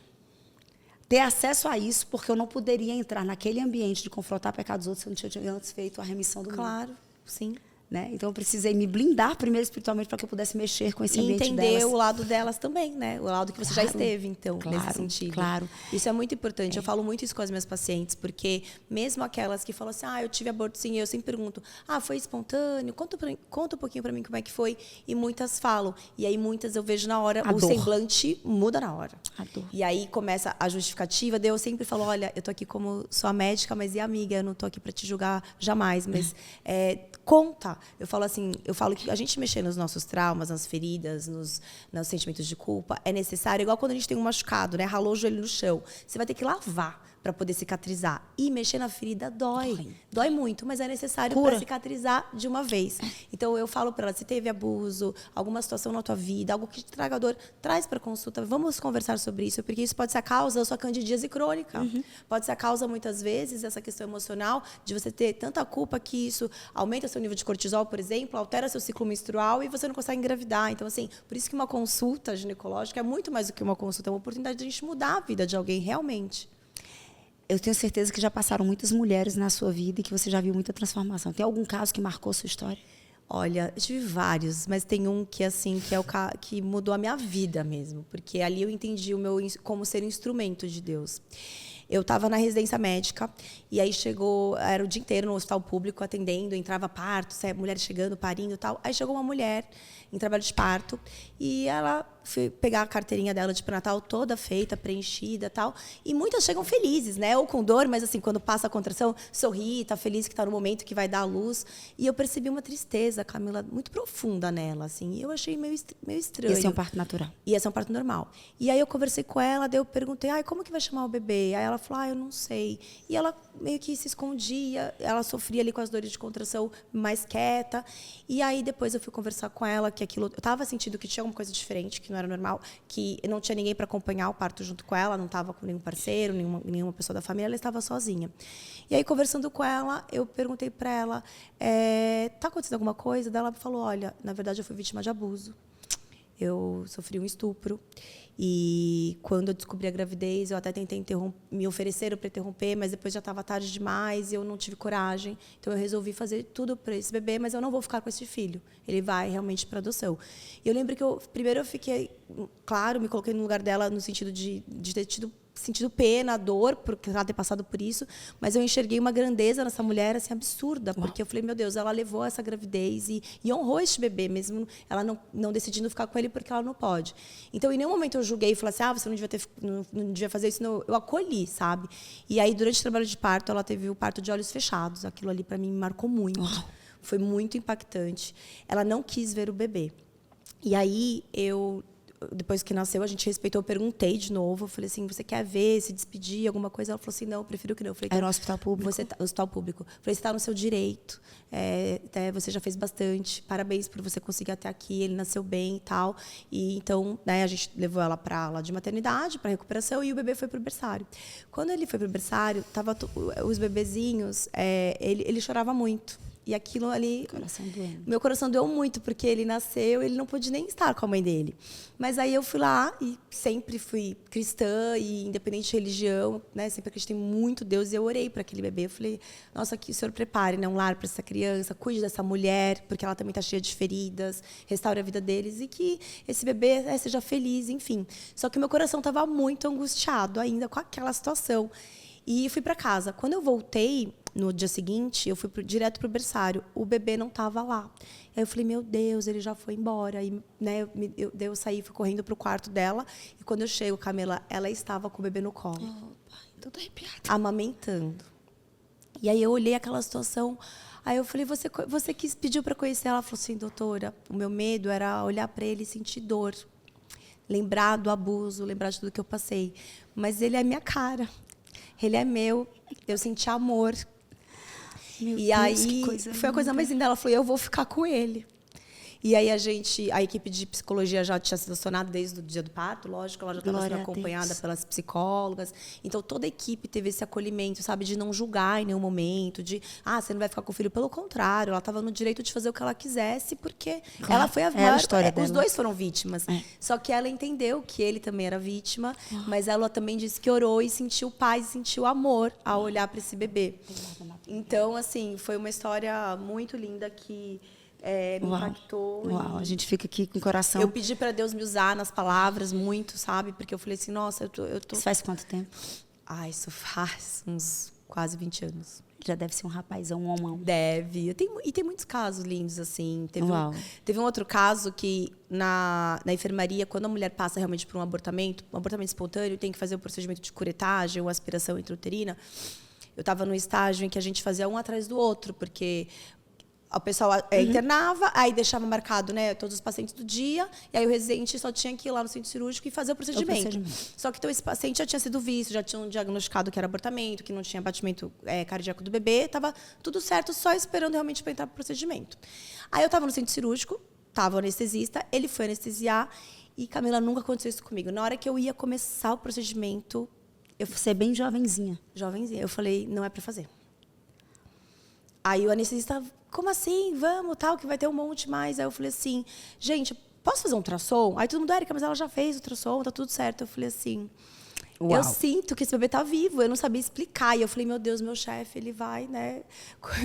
ter acesso a isso, porque eu não poderia entrar naquele ambiente de confrontar pecados dos outros se eu não tinha antes feito a remissão do meu. Claro, sim. né? Então eu precisei me blindar primeiro espiritualmente para que eu pudesse mexer com esse E ambiente entender delas. o lado delas também, né? O lado que você já esteve, então, nesse sentido. Claro. Isso é muito importante. Eu falo muito isso com as minhas pacientes, porque mesmo aquelas que falam assim, eu tive aborto sim, eu sempre pergunto, foi espontâneo? Conta um pouquinho para mim como é que foi. E muitas falam. E aí muitas eu vejo na hora, o semblante muda na hora. A dor. E aí começa a justificativa, daí eu sempre falo, olha, eu tô aqui como sua médica, mas e amiga? Eu não tô aqui para te julgar jamais, mas conta. Eu falo que a gente mexer nos nossos traumas, nas feridas, nos sentimentos de culpa, é necessário, igual quando a gente tem um machucado, né? Ralou o joelho no chão. Você vai ter que lavar para poder cicatrizar. E mexer na ferida dói. Dói muito, mas é necessário para cicatrizar de uma vez. Então, eu falo para ela, se teve abuso, alguma situação na tua vida, algo que te traga dor, traz para consulta. Vamos conversar sobre isso, porque isso pode ser a causa da sua candidíase crônica. Pode ser a causa, muitas vezes, dessa questão emocional, de você ter tanta culpa que isso aumenta seu nível de cortisol, por exemplo, altera seu ciclo menstrual e você não consegue engravidar. Então, assim, por isso que uma consulta ginecológica é muito mais do que uma consulta, é uma oportunidade de a gente mudar a vida de alguém realmente. Eu tenho certeza que já passaram muitas mulheres na sua vida e que você já viu muita transformação. Tem algum caso que marcou sua história? Olha, eu tive vários, mas tem um que assim que é que mudou a minha vida mesmo, porque ali eu entendi o meu como ser um instrumento de Deus. Eu estava na residência médica e aí era o dia inteiro no hospital público atendendo, entrava parto, mulheres chegando, parindo e tal. Aí chegou uma mulher em trabalho de parto e ela foi pegar a carteirinha dela de pré-natal toda feita, preenchida e tal. E muitas chegam felizes, né? Ou com dor, mas assim, quando passa a contração, sorri, tá feliz que está no momento que vai dar a luz. E eu percebi uma tristeza, Camila, muito profunda nela, assim. E eu achei meio estranho. Ia ser um parto natural. Ia ser um parto normal. E aí eu conversei com ela, daí eu perguntei, como que vai chamar o bebê? Aí ela falou, eu não sei. E ela meio que se escondia, ela sofria ali com as dores de contração mais quieta. E aí depois eu fui conversar com ela, que aquilo, eu estava sentindo que tinha alguma coisa diferente, que não era normal, que não tinha ninguém para acompanhar o parto junto com ela, não estava com nenhum parceiro, nenhuma pessoa da família, ela estava sozinha. E aí, conversando com ela, eu perguntei para ela, tá acontecendo alguma coisa? Daí ela falou, olha, na verdade eu fui vítima de abuso. Eu sofri um estupro. E quando eu descobri a gravidez, eu até tentei me ofereceram para interromper, mas depois já estava tarde demais e eu não tive coragem. Então, eu resolvi fazer tudo para esse bebê, mas eu não vou ficar com esse filho. Ele vai realmente para adoção. E eu lembro que primeiro eu fiquei, claro, me coloquei no lugar dela no sentido de ter sentido pena, dor, por ela ter passado por isso, mas eu enxerguei uma grandeza nessa mulher assim absurda, porque eu falei, meu Deus, ela levou essa gravidez e honrou este bebê, mesmo ela não decidindo ficar com ele porque ela não pode. Então, em nenhum momento eu julguei e falei assim, você não devia fazer isso, não. Eu acolhi, sabe? E aí, durante o trabalho de parto, ela teve o parto de olhos fechados. Aquilo ali, para mim, me marcou muito. Foi muito impactante. Ela não quis ver o bebê. E aí, depois que nasceu, a gente respeitou, eu perguntei de novo, eu falei assim, você quer ver, se despedir, alguma coisa? Ela falou assim, não, eu prefiro que não. Eu falei, era no hospital público? Hospital público. Eu falei, você está no seu direito, você já fez bastante, parabéns por você conseguir até aqui, ele nasceu bem e tal. E então, né, a gente levou ela para lá de maternidade, para recuperação, e o bebê foi para o berçário. Quando ele foi para o berçário, os bebezinhos, ele chorava muito. E aquilo ali, meu coração doeu muito, porque ele nasceu, ele não pôde nem estar com a mãe dele. Mas aí eu fui lá e sempre fui cristã e independente de religião, né, sempre acreditei muito em Deus e eu orei para aquele bebê. Eu falei, nossa, que o Senhor prepare, né, um lar para essa criança, cuide dessa mulher, porque ela também está cheia de feridas, restaure a vida deles e que esse bebê seja feliz, enfim. Só que meu coração estava muito angustiado ainda com aquela situação. E fui para casa. Quando eu voltei, no dia seguinte, eu fui direto para o berçário. O bebê não estava lá. Aí eu falei, meu Deus, ele já foi embora. E, né, eu saí, fui correndo para o quarto dela. E quando eu chego, Camila, ela estava com o bebê no colo. Tô arrepiada. Amamentando. E aí eu olhei aquela situação. Aí eu falei, você pediu para conhecer? Ela falou assim, doutora, o meu medo era olhar para ele e sentir dor. Lembrar do abuso, lembrar de tudo que eu passei. Mas ele é minha cara. Ele é meu, eu senti amor. Meu e Deus, aí foi a coisa mais linda. Ela falou, eu vou ficar com ele. E aí a equipe de psicologia já tinha sido acionada desde o dia do parto, lógico, ela já estava sendo acompanhada pelas psicólogas. Então toda a equipe teve esse acolhimento, sabe, de não julgar em nenhum momento, de você não vai ficar com o filho, pelo contrário, ela estava no direito de fazer o que ela quisesse, porque ela foi a maior, história dela. Os dois foram vítimas. Só que ela entendeu que ele também era vítima, mas ela também disse que orou e sentiu paz, sentiu amor ao olhar para esse bebê. Então, assim, foi uma história muito linda que me impactou. Uau, a gente fica aqui com o coração. Eu pedi para Deus me usar nas palavras muito, sabe? Porque eu falei assim, nossa, eu tô... Isso faz quanto tempo? Isso faz uns quase 20 anos. Já deve ser um rapazão, um homão. Deve. E tem muitos casos lindos, assim. Teve um outro caso que, na enfermaria, quando a mulher passa realmente por um abortamento espontâneo, tem que fazer o procedimento de curetagem ou aspiração intrauterina. Eu estava no estágio em que a gente fazia um atrás do outro, porque o pessoal internava, aí deixava marcado, né, todos os pacientes do dia, e aí o residente só tinha que ir lá no centro cirúrgico e fazer o procedimento. Só que então, esse paciente já tinha sido visto, já tinham diagnosticado que era abortamento, que não tinha batimento cardíaco do bebê, estava tudo certo, só esperando realmente para entrar para o procedimento. Aí eu estava no centro cirúrgico, estava o anestesista, ele foi anestesiar, e, Camila, nunca aconteceu isso comigo. Na hora que eu ia começar o procedimento... Eu fui bem jovenzinha. Jovenzinha. Eu falei, não é para fazer. Aí o anestesista, como assim? Vamos, tal, que vai ter um monte mais. Aí eu falei assim, gente, posso fazer um ultrassom? Aí todo mundo, Érica, mas ela já fez o ultrassom, tá tudo certo. Eu falei assim, eu sinto que esse bebê tá vivo. Eu não sabia explicar. E eu falei, meu Deus, meu chefe, ele vai, né,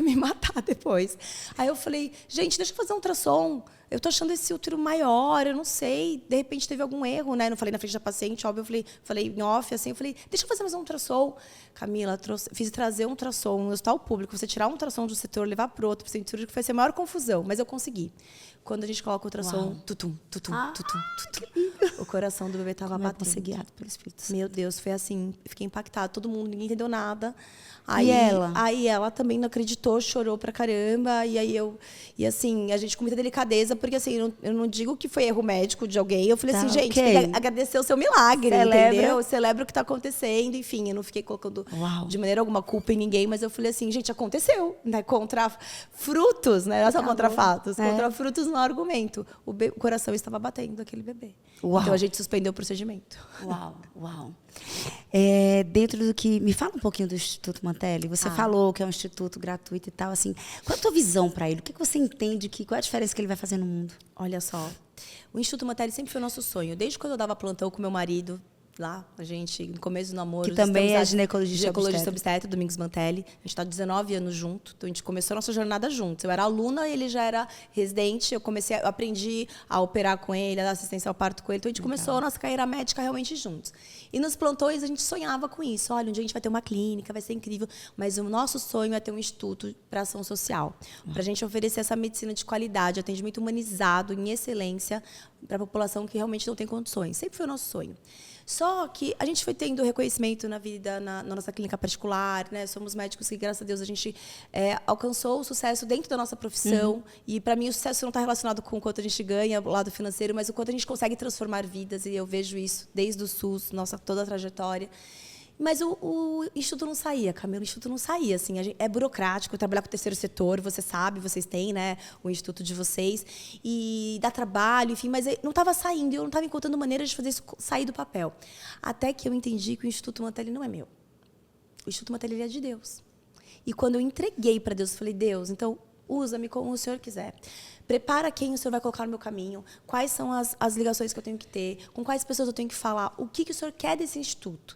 me matar depois. Aí eu falei, gente, deixa eu fazer um ultrassom. Eu tô achando esse útero maior, eu não sei. De repente teve algum erro, né? Não falei na frente da paciente, óbvio. Eu falei em off, assim. Eu falei, deixa eu fazer mais um ultrassom. Camila, fiz trazer um ultrassom no hospital público. Você tirar um ultrassom de um setor, levar para o outro, para o centro cirúrgico, foi a maior confusão. Mas eu consegui. Quando a gente coloca o ultrassom, tutum, tutum, tutum, tutum. O coração do bebê estava batendo. Ser guiado pelo Espírito Santo. Meu Deus, foi assim. Fiquei impactada. Todo mundo, ninguém entendeu nada. Aí ela também não acreditou, chorou pra caramba. E assim, a gente com muita delicadeza, porque assim, eu não digo que foi erro médico de alguém. Eu falei assim, gente, tem que agradecer o seu milagre, entendeu? Celebra o que está acontecendo. Enfim, eu não fiquei colocando de maneira alguma culpa em ninguém, mas eu falei assim, gente, aconteceu, né? Contra frutos, né? Não é só contra fatos, contra frutos no argumento. O coração estava batendo daquele bebê. Então a gente suspendeu o procedimento. Uau. Dentro do que... Me fala um pouquinho do Instituto Mantelli. Você falou que é um instituto gratuito e tal. Assim, qual é a tua visão para ele? O que você entende? Qual é a diferença que ele vai fazer no mundo? Olha só, o Instituto Mantelli sempre foi o nosso sonho. Desde quando eu dava plantão com meu marido, lá, a gente, no começo do namoro... Que também é ginecologista obstetra, Domingos Mantelli. A gente está 19 anos junto, então a gente começou a nossa jornada juntos. Eu era aluna, ele já era residente, eu aprendi a operar com ele, a dar assistência ao parto com ele, então a gente começou a nossa carreira médica realmente juntos. E nos plantões a gente sonhava com isso. Olha, um dia a gente vai ter uma clínica, vai ser incrível, mas o nosso sonho é ter um instituto para ação social, para a gente oferecer essa medicina de qualidade, atendimento humanizado, em excelência, para a população que realmente não tem condições. Sempre foi o nosso sonho. Só que a gente foi tendo reconhecimento na vida, na nossa clínica particular, né? Somos médicos que, graças a Deus, a gente alcançou o sucesso dentro da nossa profissão. E, para mim, o sucesso não está relacionado com o quanto a gente ganha, o lado financeiro, mas o quanto a gente consegue transformar vidas. E eu vejo isso desde o SUS, toda a trajetória. Mas o Instituto não saía, Camila, o Instituto não saía. Assim, é burocrático, trabalhar com o terceiro setor, você sabe, vocês têm, né, o Instituto de vocês, e dá trabalho, enfim, mas não estava saindo, eu não estava encontrando maneira de fazer isso sair do papel. Até que eu entendi que o Instituto Mantelli não é meu. O Instituto Mantelli é de Deus. E quando eu entreguei para Deus, eu falei, Deus, então usa-me como o Senhor quiser. Prepara quem o Senhor vai colocar no meu caminho, quais são as ligações que eu tenho que ter, com quais pessoas eu tenho que falar, o que o Senhor quer desse instituto.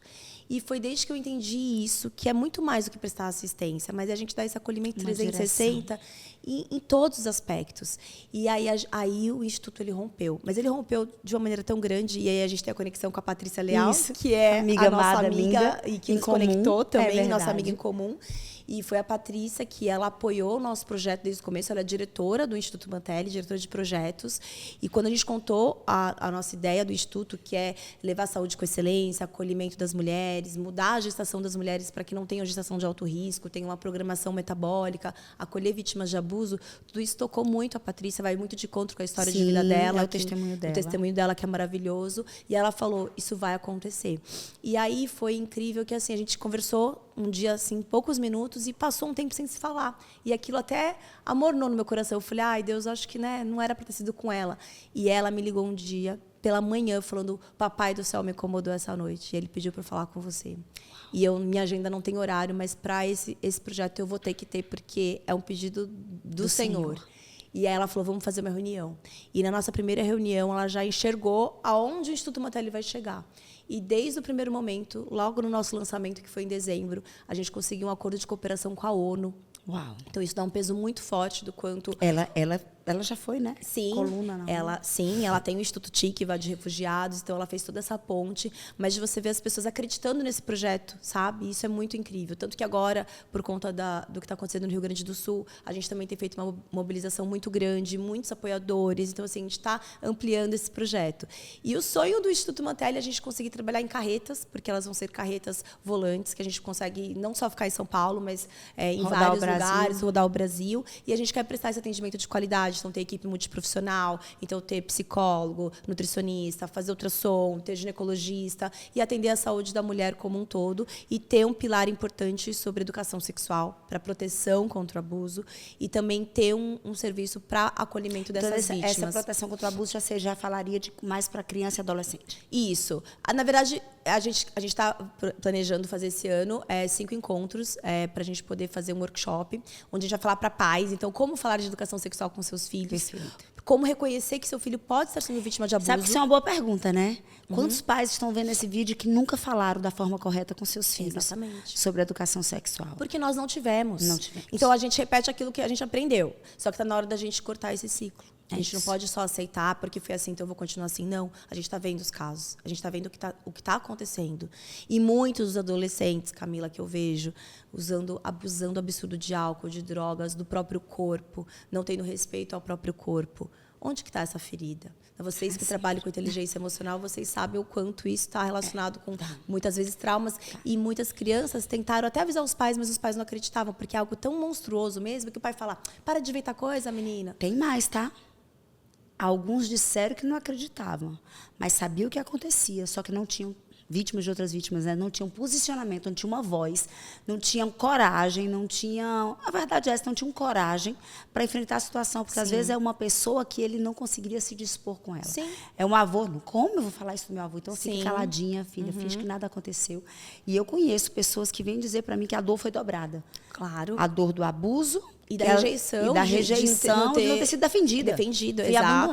E foi desde que eu entendi isso, que é muito mais do que prestar assistência, mas a gente dá esse acolhimento 360 em todos os aspectos. E aí o Instituto ele rompeu. Mas ele rompeu de uma maneira tão grande, e aí a gente tem a conexão com a Patrícia Leal, que é a nossa amiga e que nos conectou também, nossa amiga em comum. E foi a Patrícia que ela apoiou o nosso projeto desde o começo. Ela é diretora do Instituto Mantelli, diretora de projetos. E quando a gente contou a nossa ideia do Instituto, que é levar a saúde com excelência, acolhimento das mulheres, mudar a gestação das mulheres para que não tenham gestação de alto risco, tenham uma programação metabólica, acolher vítimas de abuso, tudo isso tocou muito a Patrícia, vai muito de encontro com a história de vida dela. O testemunho dela. O testemunho dela, que é maravilhoso. E ela falou, isso vai acontecer. E aí foi incrível que assim, a gente conversou um dia, assim, poucos minutos, e passou um tempo sem se falar. E aquilo até amornou no meu coração. Eu falei, ai, Deus, acho que, né, não era para ter sido com ela. E ela me ligou um dia, pela manhã, falando, papai do céu me incomodou essa noite. E ele pediu para eu falar com você. E minha agenda não tem horário, mas para esse projeto eu vou ter que ter, porque é um pedido do Senhor. E aí ela falou, vamos fazer uma reunião. E na nossa primeira reunião, ela já enxergou aonde o Instituto Mantelli vai chegar. E desde o primeiro momento, logo no nosso lançamento, que foi em dezembro, a gente conseguiu um acordo de cooperação com a ONU, Uau. Então, isso dá um peso muito forte do quanto... Ela já foi, né? Sim, Coluna, não. ela tem o Instituto Tikva de refugiados, então ela fez toda essa ponte, mas de você ver as pessoas acreditando nesse projeto, sabe? Isso é muito incrível. Tanto que agora, por conta do que está acontecendo no Rio Grande do Sul, a gente também tem feito uma mobilização muito grande, muitos apoiadores, então assim, a gente está ampliando esse projeto. E o sonho do Instituto Mantelli é a gente conseguir trabalhar em carretas, porque elas vão ser carretas volantes, que a gente consegue não só ficar em São Paulo, mas em vários lugares, rodar o Brasil, e a gente quer prestar esse atendimento de qualidade. Então, ter equipe multiprofissional, então ter psicólogo, nutricionista, fazer ultrassom, ter ginecologista e atender a saúde da mulher como um todo e ter um pilar importante sobre educação sexual, para proteção contra o abuso e também ter um serviço para acolhimento dessas vítimas. Essa proteção contra o abuso já falaria mais para criança e adolescente. Isso. Na verdade, a gente está planejando fazer esse ano 5 encontros para a gente poder fazer um workshop, onde a gente vai falar para pais. Então, como falar de educação sexual com seus filhos. Perfeito. Como reconhecer que seu filho pode estar sendo vítima de abuso. Sabe que isso é uma boa pergunta, né? Quantos pais estão vendo esse vídeo que nunca falaram da forma correta com seus filhos? Exatamente. Sobre a educação sexual? Porque nós não tivemos. Não tivemos. Então, a gente repete aquilo que a gente aprendeu. Só que está na hora da gente cortar esse ciclo. A gente não pode só aceitar porque foi assim, então eu vou continuar assim. Não, a gente está vendo os casos. A gente está vendo o que está acontecendo. E muitos dos adolescentes, Camila, que eu vejo, abusando absurdo de álcool, de drogas, do próprio corpo, não tendo respeito ao próprio corpo. Onde que está essa ferida? Vocês que trabalham com inteligência emocional, vocês sabem o quanto isso está relacionado com, muitas vezes, traumas. E muitas crianças tentaram até avisar os pais, mas os pais não acreditavam, porque é algo tão monstruoso mesmo que o pai fala, para de inventar coisa, menina. Tem mais, tá? Alguns disseram que não acreditavam, mas sabiam o que acontecia, só que não tinham vítimas de outras vítimas, né? Não tinham posicionamento, não tinham uma voz, não tinham coragem, não tinham... A verdade é essa, não tinham coragem para enfrentar a situação, porque às vezes é uma pessoa que ele não conseguiria se dispor com ela. Sim. É um avô, como eu vou falar isso do meu avô? Então, fique caladinha, filha, finge que nada aconteceu. E eu conheço pessoas que vêm dizer para mim que a dor foi dobrada. Claro. A dor do abuso... E da rejeição. E da rejeição de não ter sido defendida. Defendida, Fui exato.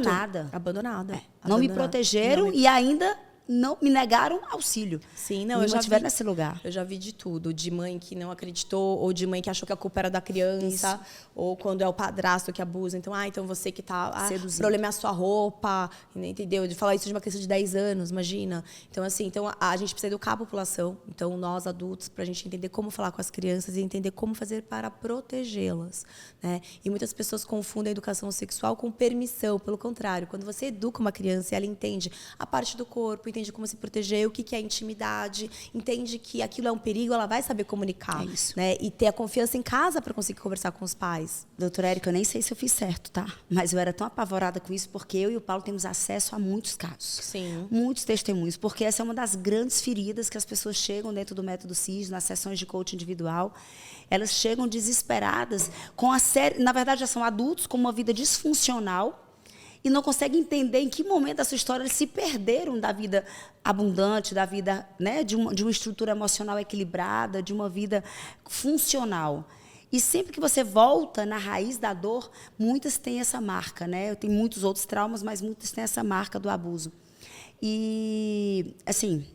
Abandonada. Não me protegeram e ainda... não me negaram auxílio. Sim, não, eu já vi nesse lugar. Eu já vi de tudo, de mãe que não acreditou, ou de mãe que achou que a culpa era da criança, ou quando é o padrasto que abusa. Então, então você que tá... o problema é a sua roupa, entendeu? De falar isso de uma criança de 10 anos, imagina. Então, assim, a gente precisa educar a população, então nós adultos, para a gente entender como falar com as crianças e entender como fazer para protegê-las, né? E muitas pessoas confundem a educação sexual com permissão. Pelo contrário, quando você educa uma criança e ela entende a parte do corpo, entende como se proteger, o que é intimidade, entende que aquilo é um perigo, ela vai saber comunicar. Né? E ter a confiança em casa para conseguir conversar com os pais. Doutora Érica, eu nem sei se eu fiz certo, tá? Mas eu era tão apavorada com isso, porque eu e o Paulo temos acesso a muitos casos. Sim. Muitos testemunhos, porque essa é uma das grandes feridas que as pessoas chegam dentro do método CIS, nas sessões de coaching individual. Elas chegam desesperadas, com a série... Na verdade, já são adultos com uma vida disfuncional, e não conseguem entender em que momento da sua história eles se perderam da vida abundante, da vida, né, de uma estrutura emocional equilibrada, de uma vida funcional. E sempre que você volta na raiz da dor, muitas têm essa marca, né? Eu tenho muitos outros traumas, mas muitas têm essa marca do abuso. E, assim,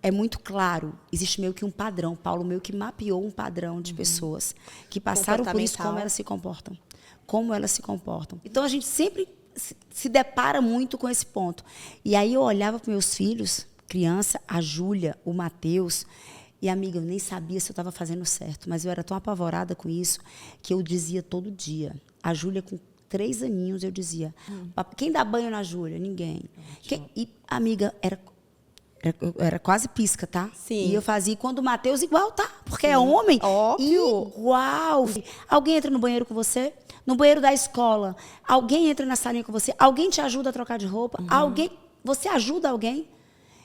é muito claro, existe meio que um padrão. Paulo meio que mapeou um padrão de pessoas que passaram por isso, como elas se comportam. Como elas se comportam. Então, a gente sempre se depara muito com esse ponto. E aí eu olhava para meus filhos, criança, a Júlia, o Matheus, e, amiga, eu nem sabia se eu estava fazendo certo, mas eu era tão apavorada com isso que eu dizia todo dia. A Júlia, com 3 aninhos, eu dizia, quem dá banho na Júlia? Ninguém. E, amiga, era quase pisca, tá? Sim. E eu fazia, quando o Matheus, igual, tá? Porque é homem. Óbvio. Igual. Alguém entra no banheiro com você? No banheiro da escola. Alguém entra na salinha com você? Alguém te ajuda a trocar de roupa? Você ajuda alguém?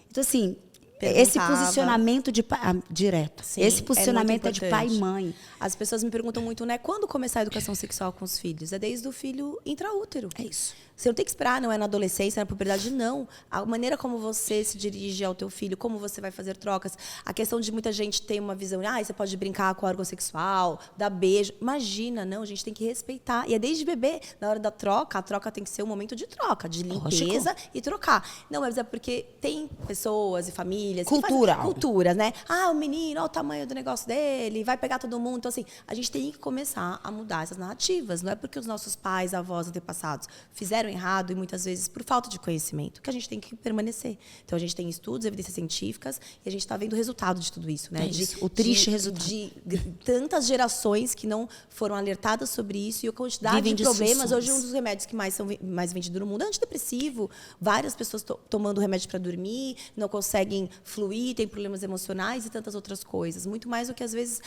Então, assim, esse posicionamento de pai, direto. Sim, esse posicionamento é de pai e mãe. As pessoas me perguntam muito, né? Quando começar a educação sexual com os filhos? É desde o filho intraútero. É isso. Você não tem que esperar, não é na adolescência, na puberdade, não. A maneira como você se dirige ao teu filho, como você vai fazer trocas. A questão de muita gente ter uma visão, você pode brincar com o órgão sexual, dar beijo. Imagina, não, a gente tem que respeitar. E é desde bebê, na hora da troca, a troca tem que ser um momento de troca, de limpeza e trocar. Não, mas é porque tem pessoas e famílias... Culturas, né? O menino, olha o tamanho do negócio dele, vai pegar todo mundo. Então, assim, a gente tem que começar a mudar essas narrativas. Não é porque os nossos pais, avós, antepassados fizeram errado e muitas vezes por falta de conhecimento que a gente tem que permanecer. Então, a gente tem estudos, evidências científicas e a gente está vendo o resultado de tudo isso, né? O triste resultado. De tantas gerações que não foram alertadas sobre isso e a quantidade de problemas. Hoje, um dos remédios que mais vendido no mundo é antidepressivo. Várias pessoas tomando remédio para dormir, não conseguem fluir, têm problemas emocionais e tantas outras coisas. Muito mais do que, às vezes,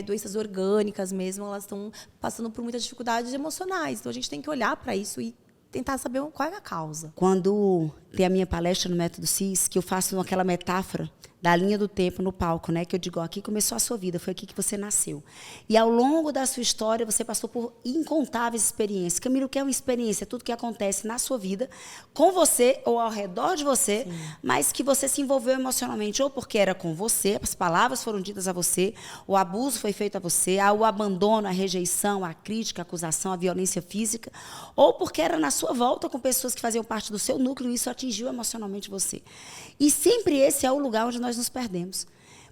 doenças orgânicas mesmo, elas estão passando por muitas dificuldades emocionais. Então, a gente tem que olhar para isso e tentar saber qual é a causa. Quando tem a minha palestra no Método CIS, que eu faço aquela metáfora da linha do tempo no palco, né? Que eu digo, aqui começou a sua vida, foi aqui que você nasceu. E ao longo da sua história, você passou por incontáveis experiências. Camila, o que é uma experiência? É tudo que acontece na sua vida, com você ou ao redor de você, sim, mas que você se envolveu emocionalmente, ou porque era com você, as palavras foram ditas a você, o abuso foi feito a você, o abandono, a rejeição, a crítica, a acusação, a violência física, ou porque era na sua volta com pessoas que faziam parte do seu núcleo e isso atingiu emocionalmente você. E sempre esse é o lugar onde nós nos perdemos.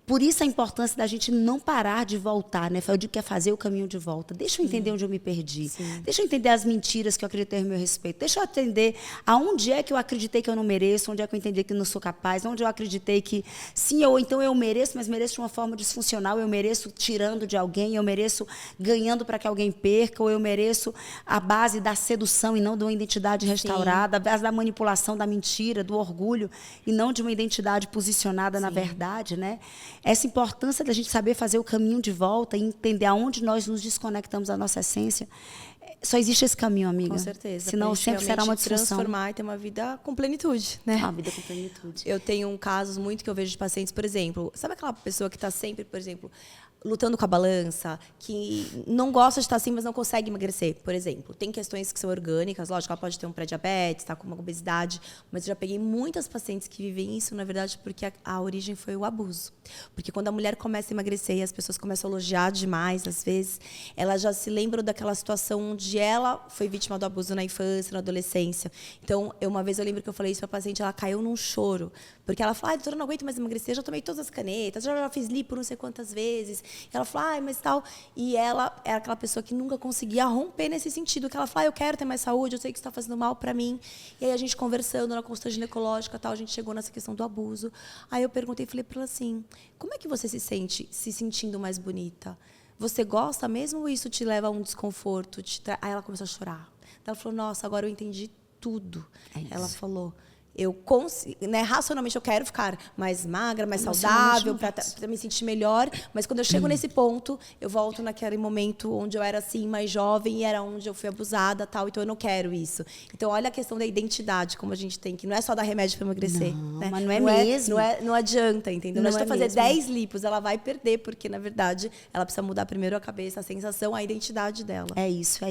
Por isso a importância da gente não parar de voltar, né? Eu digo que é fazer o caminho de volta. Deixa eu entender onde eu me perdi. Sim. Deixa eu entender as mentiras que eu acreditei no meu respeito. Deixa eu entender aonde é que eu acreditei que eu não mereço, onde é que eu entendi que eu não sou capaz, onde eu acreditei que sim, ou então eu mereço, mas mereço de uma forma disfuncional, eu mereço tirando de alguém, eu mereço ganhando para que alguém perca, ou eu mereço a base da sedução e não de uma identidade restaurada, a base da manipulação, da mentira, do orgulho, e não de uma identidade posicionada na verdade, né? Essa importância da gente saber fazer o caminho de volta e entender aonde nós nos desconectamos da nossa essência. Só existe esse caminho, amiga. Com certeza. Senão sempre será uma disfunção. Transformar e ter uma vida com plenitude, né? Uma vida com plenitude. Eu tenho casos muito que eu vejo de pacientes, por exemplo, sabe aquela pessoa que está sempre, por exemplo, lutando com a balança, que não gosta de estar assim, mas não consegue emagrecer, por exemplo. Tem questões que são orgânicas, lógico, ela pode ter um pré-diabetes, está com uma obesidade, mas eu já peguei muitas pacientes que vivem isso, na verdade, porque a origem foi o abuso. Porque quando a mulher começa a emagrecer e as pessoas começam a elogiar demais, às vezes, elas já se lembram daquela situação onde ela foi vítima do abuso na infância, na adolescência. Então, uma vez eu lembro que eu falei isso para a paciente, ela caiu num choro, porque ela falou, doutora, eu não aguento mais emagrecer, já tomei todas as canetas, já fiz lipo não sei quantas vezes. E ela falou, mas tal. E ela era aquela pessoa que nunca conseguia romper nesse sentido, que ela falou, eu quero ter mais saúde, eu sei que isso está fazendo mal para mim. E aí a gente conversando na consulta ginecológica, tal, a gente chegou nessa questão do abuso. Aí eu perguntei, falei para ela assim, como é que você se sente se sentindo mais bonita? Você gosta mesmo ou isso te leva a um desconforto? Aí ela começou a chorar. Ela falou, nossa, agora eu entendi tudo. Ela falou, racionalmente eu quero ficar mais magra, mais saudável, para me sentir melhor, mas quando eu chego nesse ponto, eu volto naquele momento onde eu era assim, mais jovem, e era onde eu fui abusada, tal, então eu não quero isso. Então, olha a questão da identidade, como a gente tem que, não é só dar remédio para emagrecer. Não, né? mas não é mesmo. Não adianta, entendeu? Não adianta fazer 10 lipos, ela vai perder, porque, na verdade, ela precisa mudar primeiro a cabeça, a sensação, a identidade dela. É isso.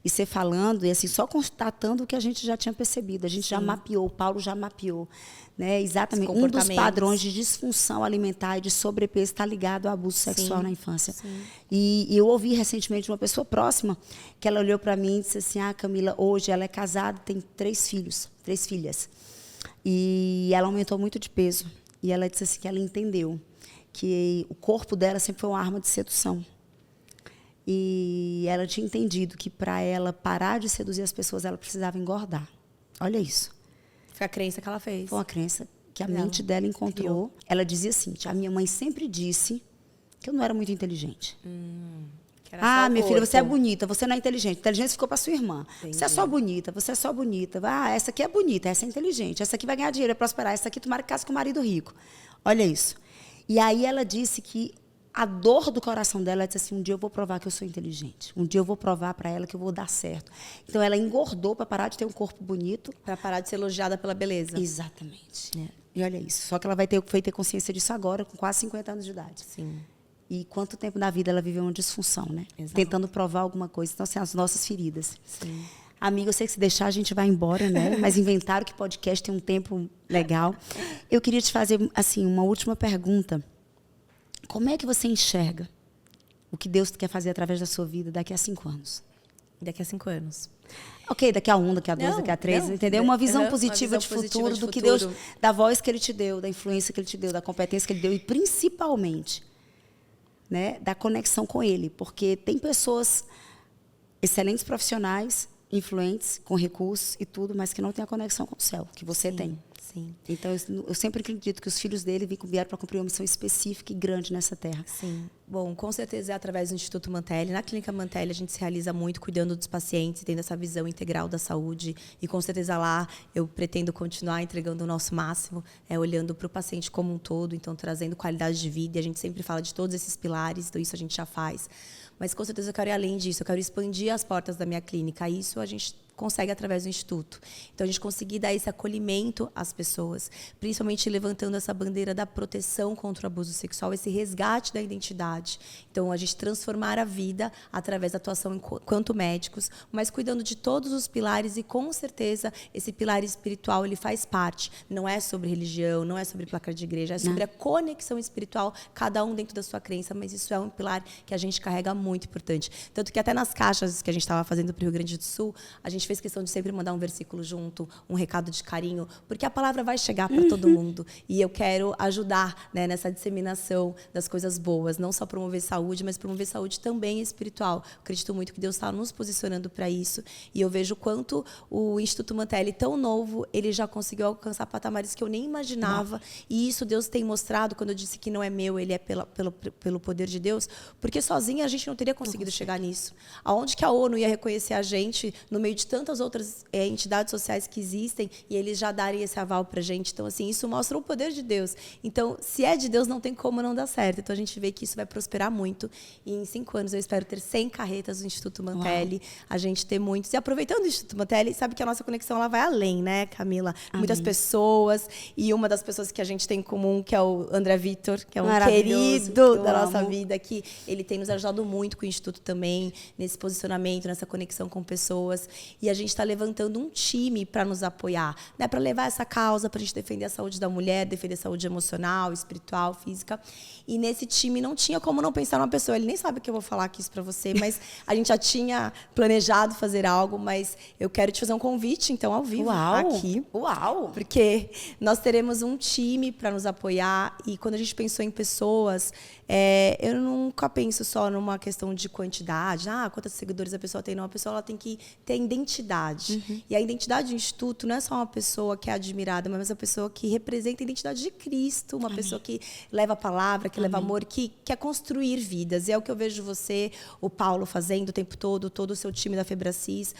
E você falando, e assim, só constatando o que a gente já tinha percebido, a gente já mapeou, o Paulo já mapeou, né? Exatamente. Um dos padrões de disfunção alimentar e de sobrepeso está ligado ao abuso sexual na infância. Sim. E eu ouvi recentemente uma pessoa próxima que ela olhou para mim e disse assim, Camila, hoje ela é casada, tem 3 filhas. E ela aumentou muito de peso. E ela disse assim que ela entendeu que o corpo dela sempre foi uma arma de sedução. E ela tinha entendido que para ela parar de seduzir as pessoas, ela precisava engordar. Olha isso. Foi a crença que ela fez. Foi uma crença que a mente dela encontrou. Ela dizia assim, a minha mãe sempre disse que eu não era muito inteligente. Minha filha, você é bonita, você não é inteligente. Inteligência ficou para sua irmã. Entendi. Você é só bonita, você é só bonita. Essa aqui é bonita, essa é inteligente, essa aqui vai ganhar dinheiro, vai prosperar, essa aqui tomara que case com um marido rico. Olha isso. E aí ela disse que a dor do coração dela, ela disse assim, um dia eu vou provar que eu sou inteligente. Um dia eu vou provar para ela que eu vou dar certo. Então, ela engordou para parar de ter um corpo bonito. Para parar de ser elogiada pela beleza. Exatamente. E olha isso. Só que ela foi ter consciência disso agora, com quase 50 anos de idade. Sim. E quanto tempo da vida ela viveu uma disfunção, né? Exato. Tentando provar alguma coisa. Então, assim, as nossas feridas. Sim. Amiga, eu sei que se deixar a gente vai embora, né? Mas inventaram que podcast tem um tempo legal. Eu queria te fazer, assim, uma última pergunta. Como é que você enxerga o que Deus quer fazer através da sua vida daqui a 5 anos? Daqui a 5 anos. Ok, daqui a 1, daqui a 2, daqui a 3, entendeu? Uma visão positiva de futuro do que Deus, da voz que Ele te deu, da influência que Ele te deu, da competência que Ele deu e, principalmente, né, da conexão com Ele. Porque tem pessoas, excelentes profissionais, influentes, com recursos e tudo, mas que não têm a conexão com o céu, que você tem. Sim. Então, eu sempre acredito que os filhos dele vieram para cumprir uma missão específica e grande nessa terra. Sim. Bom, com certeza é através do Instituto Mantelli. Na Clínica Mantelli, a gente se realiza muito cuidando dos pacientes, tendo essa visão integral da saúde. E, com certeza, lá eu pretendo continuar entregando o nosso máximo, olhando para o paciente como um todo, então trazendo qualidade de vida. E a gente sempre fala de todos esses pilares, então isso a gente já faz. Mas, com certeza, eu quero ir além disso. Eu quero expandir as portas da minha clínica. Isso a gente consegue através do Instituto. Então, a gente conseguir dar esse acolhimento às pessoas, principalmente levantando essa bandeira da proteção contra o abuso sexual, esse resgate da identidade. Então, a gente transformar a vida através da atuação enquanto médicos, mas cuidando de todos os pilares e, com certeza, esse pilar espiritual, ele faz parte. Não é sobre religião, não é sobre placar de igreja, é sobre a conexão espiritual, cada um dentro da sua crença, mas isso é um pilar que a gente carrega muito importante. Tanto que até nas caixas que a gente estava fazendo para o Rio Grande do Sul, a gente fez questão de sempre mandar um versículo junto, um recado de carinho, porque a palavra vai chegar para todo mundo. E eu quero ajudar, né, nessa disseminação das coisas boas, não só promover saúde, mas promover saúde também espiritual. Eu acredito muito que Deus está nos posicionando para isso. E eu vejo quanto o Instituto Mantelli, tão novo, ele já conseguiu alcançar patamares que eu nem imaginava. E isso Deus tem mostrado, quando eu disse que não é meu, ele é pelo poder de Deus, porque sozinha a gente não teria conseguido chegar nisso. Aonde que a ONU ia reconhecer a gente no meio de tantas outras entidades sociais que existem e eles já darem esse aval para a gente. Então, assim, isso mostra o poder de Deus. Então, se é de Deus, não tem como não dar certo. Então, a gente vê que isso vai prosperar muito. E em 5 anos, eu espero ter 100 carretas do Instituto Mantelli. Uau. A gente ter muitos. E aproveitando o Instituto Mantelli, sabe que a nossa conexão ela vai além, né, Camila? Amém. Muitas pessoas. E uma das pessoas que a gente tem em comum, que é o André Vitor, que é um querido da nossa vida, que ele tem nos ajudado muito com o Instituto também, nesse posicionamento, nessa conexão com pessoas. E a gente está levantando um time para nos apoiar, né, para levar essa causa, para a gente defender a saúde da mulher, defender a saúde emocional, espiritual, física. E nesse time não tinha como não pensar numa pessoa. Ele nem sabe que eu vou falar aqui isso para você, mas a gente já tinha planejado fazer algo, mas eu quero te fazer um convite, então, ao vivo, aqui. Uau! Porque nós teremos um time para nos apoiar e quando a gente pensou em pessoas, eu nunca penso só numa questão de quantidade, quantos seguidores a pessoa tem. Não, a pessoa ela tem que ter identidade. Uhum. E a identidade do Instituto não é só uma pessoa que é admirada, mas uma pessoa que representa a identidade de Cristo, uma Amém. Pessoa que leva a palavra, que Amém. Leva amor, que quer construir vidas. E é o que eu vejo você, o Paulo, fazendo o tempo todo o seu time da Febracis,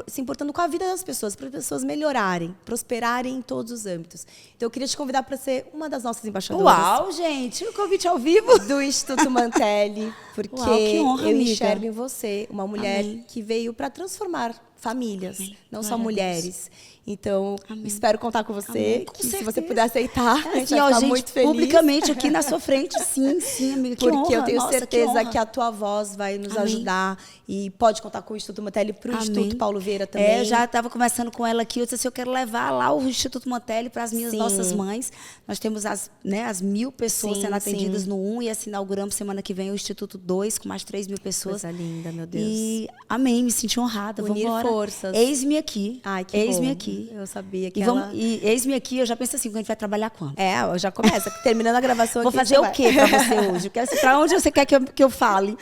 se importando com a vida das pessoas, para as pessoas melhorarem, prosperarem em todos os âmbitos. Então, eu queria te convidar para ser uma das nossas embaixadoras. Uau, gente! O convite ao vivo do Instituto Mantelli, porque Uau, que honra, eu enxergo em você uma mulher Amém. Que veio para transformar famílias, Amém. Não só mulheres. Então, Amém. Espero contar com você. Com se você puder aceitar, a gente vai ficar muito feliz. Publicamente aqui na sua frente, sim, amiga. Que porque honra. Eu tenho Nossa, certeza que a tua voz vai nos Amém. Ajudar. E pode contar com o Instituto Mantelli para o Instituto Paulo Vieira também. Eu já estava conversando com ela aqui. Eu disse assim, eu quero levar lá o Instituto Mantelli para as minhas nossas mães. Nós temos as 1.000 pessoas sendo atendidas no 1 e assim, inauguramos semana que vem o Instituto 2 com mais 3.000 pessoas. Coisa linda, meu Deus. E amém, me senti honrada. Unir Vamos embora. Forças. Eis-me aqui. Ai, que Eis-me bom. aqui. Eu sabia que E eis-me aqui, eu já penso assim, a gente vai trabalhar quando? Eu já começa. Terminando a gravação Vou aqui. Vou fazer o quê para você hoje? Para onde você quer que eu fale?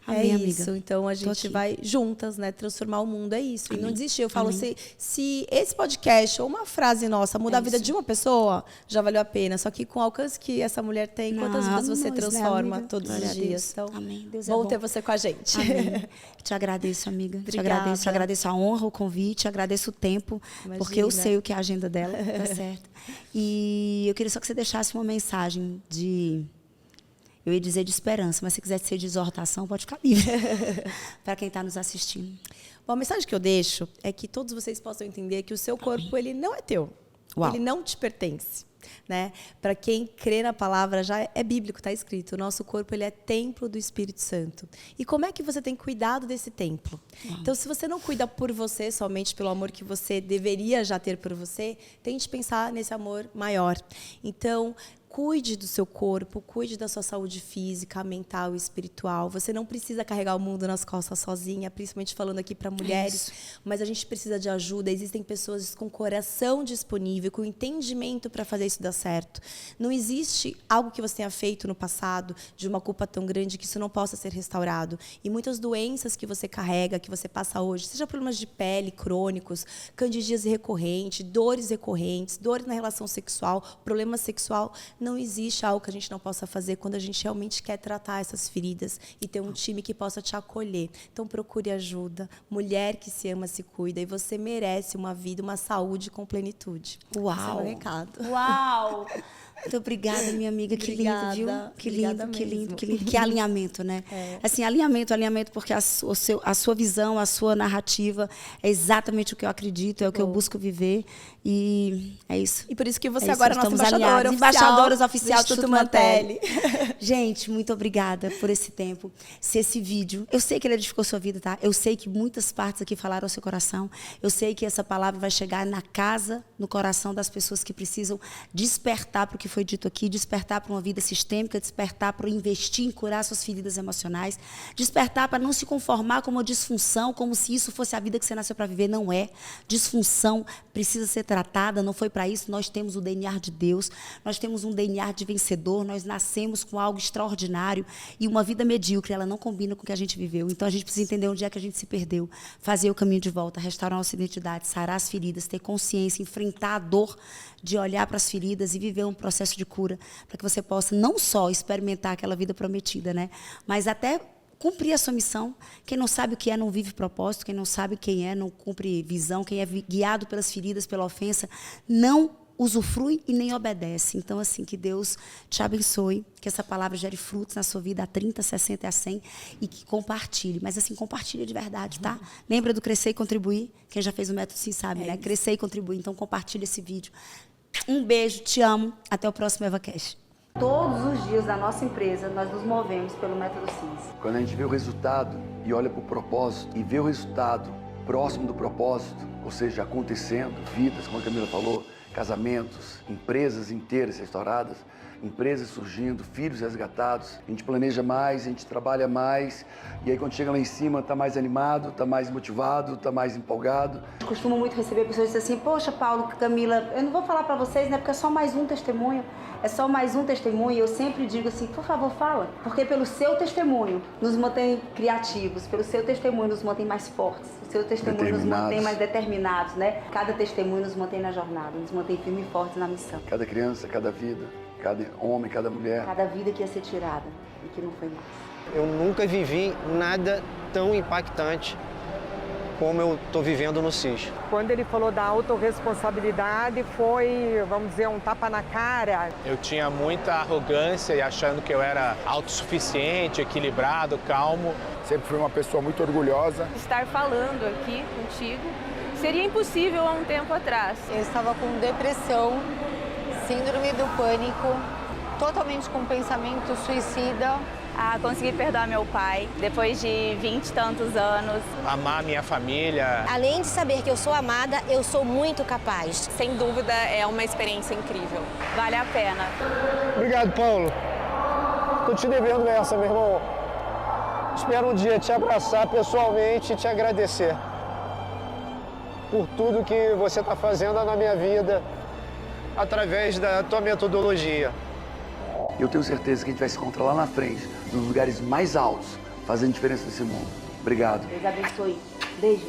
Amém, isso. Amiga. Então, a gente vai juntas, né, transformar o mundo. É isso. Amém. E não desistir. Eu falo, se esse podcast ou uma frase nossa mudar a vida de uma pessoa, já valeu a pena. Só que com o alcance que essa mulher tem, quantas vidas você transforma todos os dias? Então, Amém. Deus bom ter você com a gente. Amém. Te agradeço, amiga. Te agradeço a honra, o convite, agradeço o tempo, Imagina. Porque eu sei o que é a agenda dela, tá certo. E eu queria só que você deixasse uma mensagem eu ia dizer de esperança, mas se quiser ser de exortação, pode ficar livre. Para quem está nos assistindo. Bom, a mensagem que eu deixo é que todos vocês possam entender que o seu corpo ele não é teu. Uau. Ele não te pertence. Né? Para quem crê na palavra, já é bíblico, está escrito. O nosso corpo ele é templo do Espírito Santo. E como é que você tem cuidado desse templo? Então, se você não cuida por você, somente pelo amor que você deveria já ter por você, tente pensar nesse amor maior. Então, cuide do seu corpo, cuide da sua saúde física, mental e espiritual. Você não precisa carregar o mundo nas costas sozinha, principalmente falando aqui para mulheres, mas a gente precisa de ajuda. Existem pessoas com coração disponível, com entendimento para fazer isso dar certo. Não existe algo que você tenha feito no passado de uma culpa tão grande que isso não possa ser restaurado. E muitas doenças que você carrega, que você passa hoje, seja problemas de pele crônicos, candidíase recorrente, dores recorrentes, dores na relação sexual, problema sexual, não existe algo que a gente não possa fazer quando a gente realmente quer tratar essas feridas e ter um time que possa te acolher. Então, procure ajuda. Mulher que se ama, se cuida. E você merece uma vida, uma saúde com plenitude. Uau! Esse é o meu recado. Uau! Muito obrigada, minha amiga. Que lindo, viu? Que lindo, que lindo, que lindo. Que alinhamento, né? Assim, alinhamento, porque a sua visão, a sua narrativa é exatamente o que eu acredito, é o que eu busco viver. E é isso. E por isso que você agora é nossa embaixadoras oficial do Instituto Mantelli. Gente, muito obrigada por esse tempo. Se esse vídeo, eu sei que ele edificou sua vida, tá? Eu sei que muitas partes aqui falaram ao seu coração. Eu sei que essa palavra vai chegar na casa, no coração das pessoas que precisam despertar para o que foi dito aqui, despertar para uma vida sistêmica, despertar para investir em curar suas feridas emocionais, despertar para não se conformar com uma disfunção, como se isso fosse a vida que você nasceu para viver. Não é. Disfunção precisa ser tratada, não foi para isso. Nós temos o DNA de Deus, nós temos um DNA de vencedor, nós nascemos com algo extraordinário e uma vida medíocre, ela não combina com o que a gente viveu. Então a gente precisa entender onde é que a gente se perdeu, fazer o caminho de volta, restaurar nossa identidade, sarar as feridas, ter consciência, enfrentar a dor de olhar para as feridas e viver um processo de cura, para que você possa não só experimentar aquela vida prometida, né, mas até cumprir a sua missão. Quem não sabe o que é não vive propósito, quem não sabe quem é não cumpre visão, quem é guiado pelas feridas, pela ofensa, não usufrui e nem obedece. Então, assim, que Deus te abençoe, que essa palavra gere frutos na sua vida a 30, 60 e a 100 e que compartilhe. Mas, assim, compartilhe de verdade, tá? Lembra do Crescer e Contribuir? Quem já fez o método sim sabe, né? Crescer e Contribuir. Então, compartilhe esse vídeo. Um beijo, te amo. Até o próximo EvaCast. Todos os dias da nossa empresa, nós nos movemos pelo método CINS. Quando a gente vê o resultado e olha para o propósito e vê o resultado próximo do propósito, ou seja, acontecendo, vidas, como a Camila falou, casamentos, empresas inteiras restauradas, empresas surgindo, filhos resgatados, a gente planeja mais, a gente trabalha mais, e aí quando chega lá em cima está mais animado, está mais motivado, está mais empolgado. Eu costumo muito receber pessoas que dizem assim, poxa, Paulo, Camila, eu não vou falar para vocês, né, porque é só mais um testemunho, e eu sempre digo assim, por favor, fala, porque pelo seu testemunho nos mantém criativos, pelo seu testemunho nos mantém mais fortes, o seu testemunho nos mantém mais determinados, né? Cada testemunho nos mantém na jornada, nos mantém firmes e fortes na missão. Cada criança, cada vida, cada homem, cada mulher. Cada vida que ia ser tirada e que não foi mais. Eu nunca vivi nada tão impactante como eu estou vivendo no CIS. Quando ele falou da autorresponsabilidade, foi, vamos dizer, um tapa na cara. Eu tinha muita arrogância e achando que eu era autossuficiente, equilibrado, calmo. Sempre fui uma pessoa muito orgulhosa. Estar falando aqui contigo seria impossível há um tempo atrás. Eu estava com depressão, síndrome do pânico, totalmente com pensamento suicida. Consegui perdoar meu pai depois de 20 e tantos anos. Amar minha família. Além de saber que eu sou amada, eu sou muito capaz. Sem dúvida, é uma experiência incrível. Vale a pena. Obrigado, Paulo. Tô te devendo essa, meu irmão. Espero um dia te abraçar pessoalmente e te agradecer por tudo que você está fazendo na minha vida através da tua metodologia. Eu tenho certeza que a gente vai se encontrar lá na frente, nos lugares mais altos, fazendo diferença nesse mundo. Obrigado. Deus abençoe. Beijo.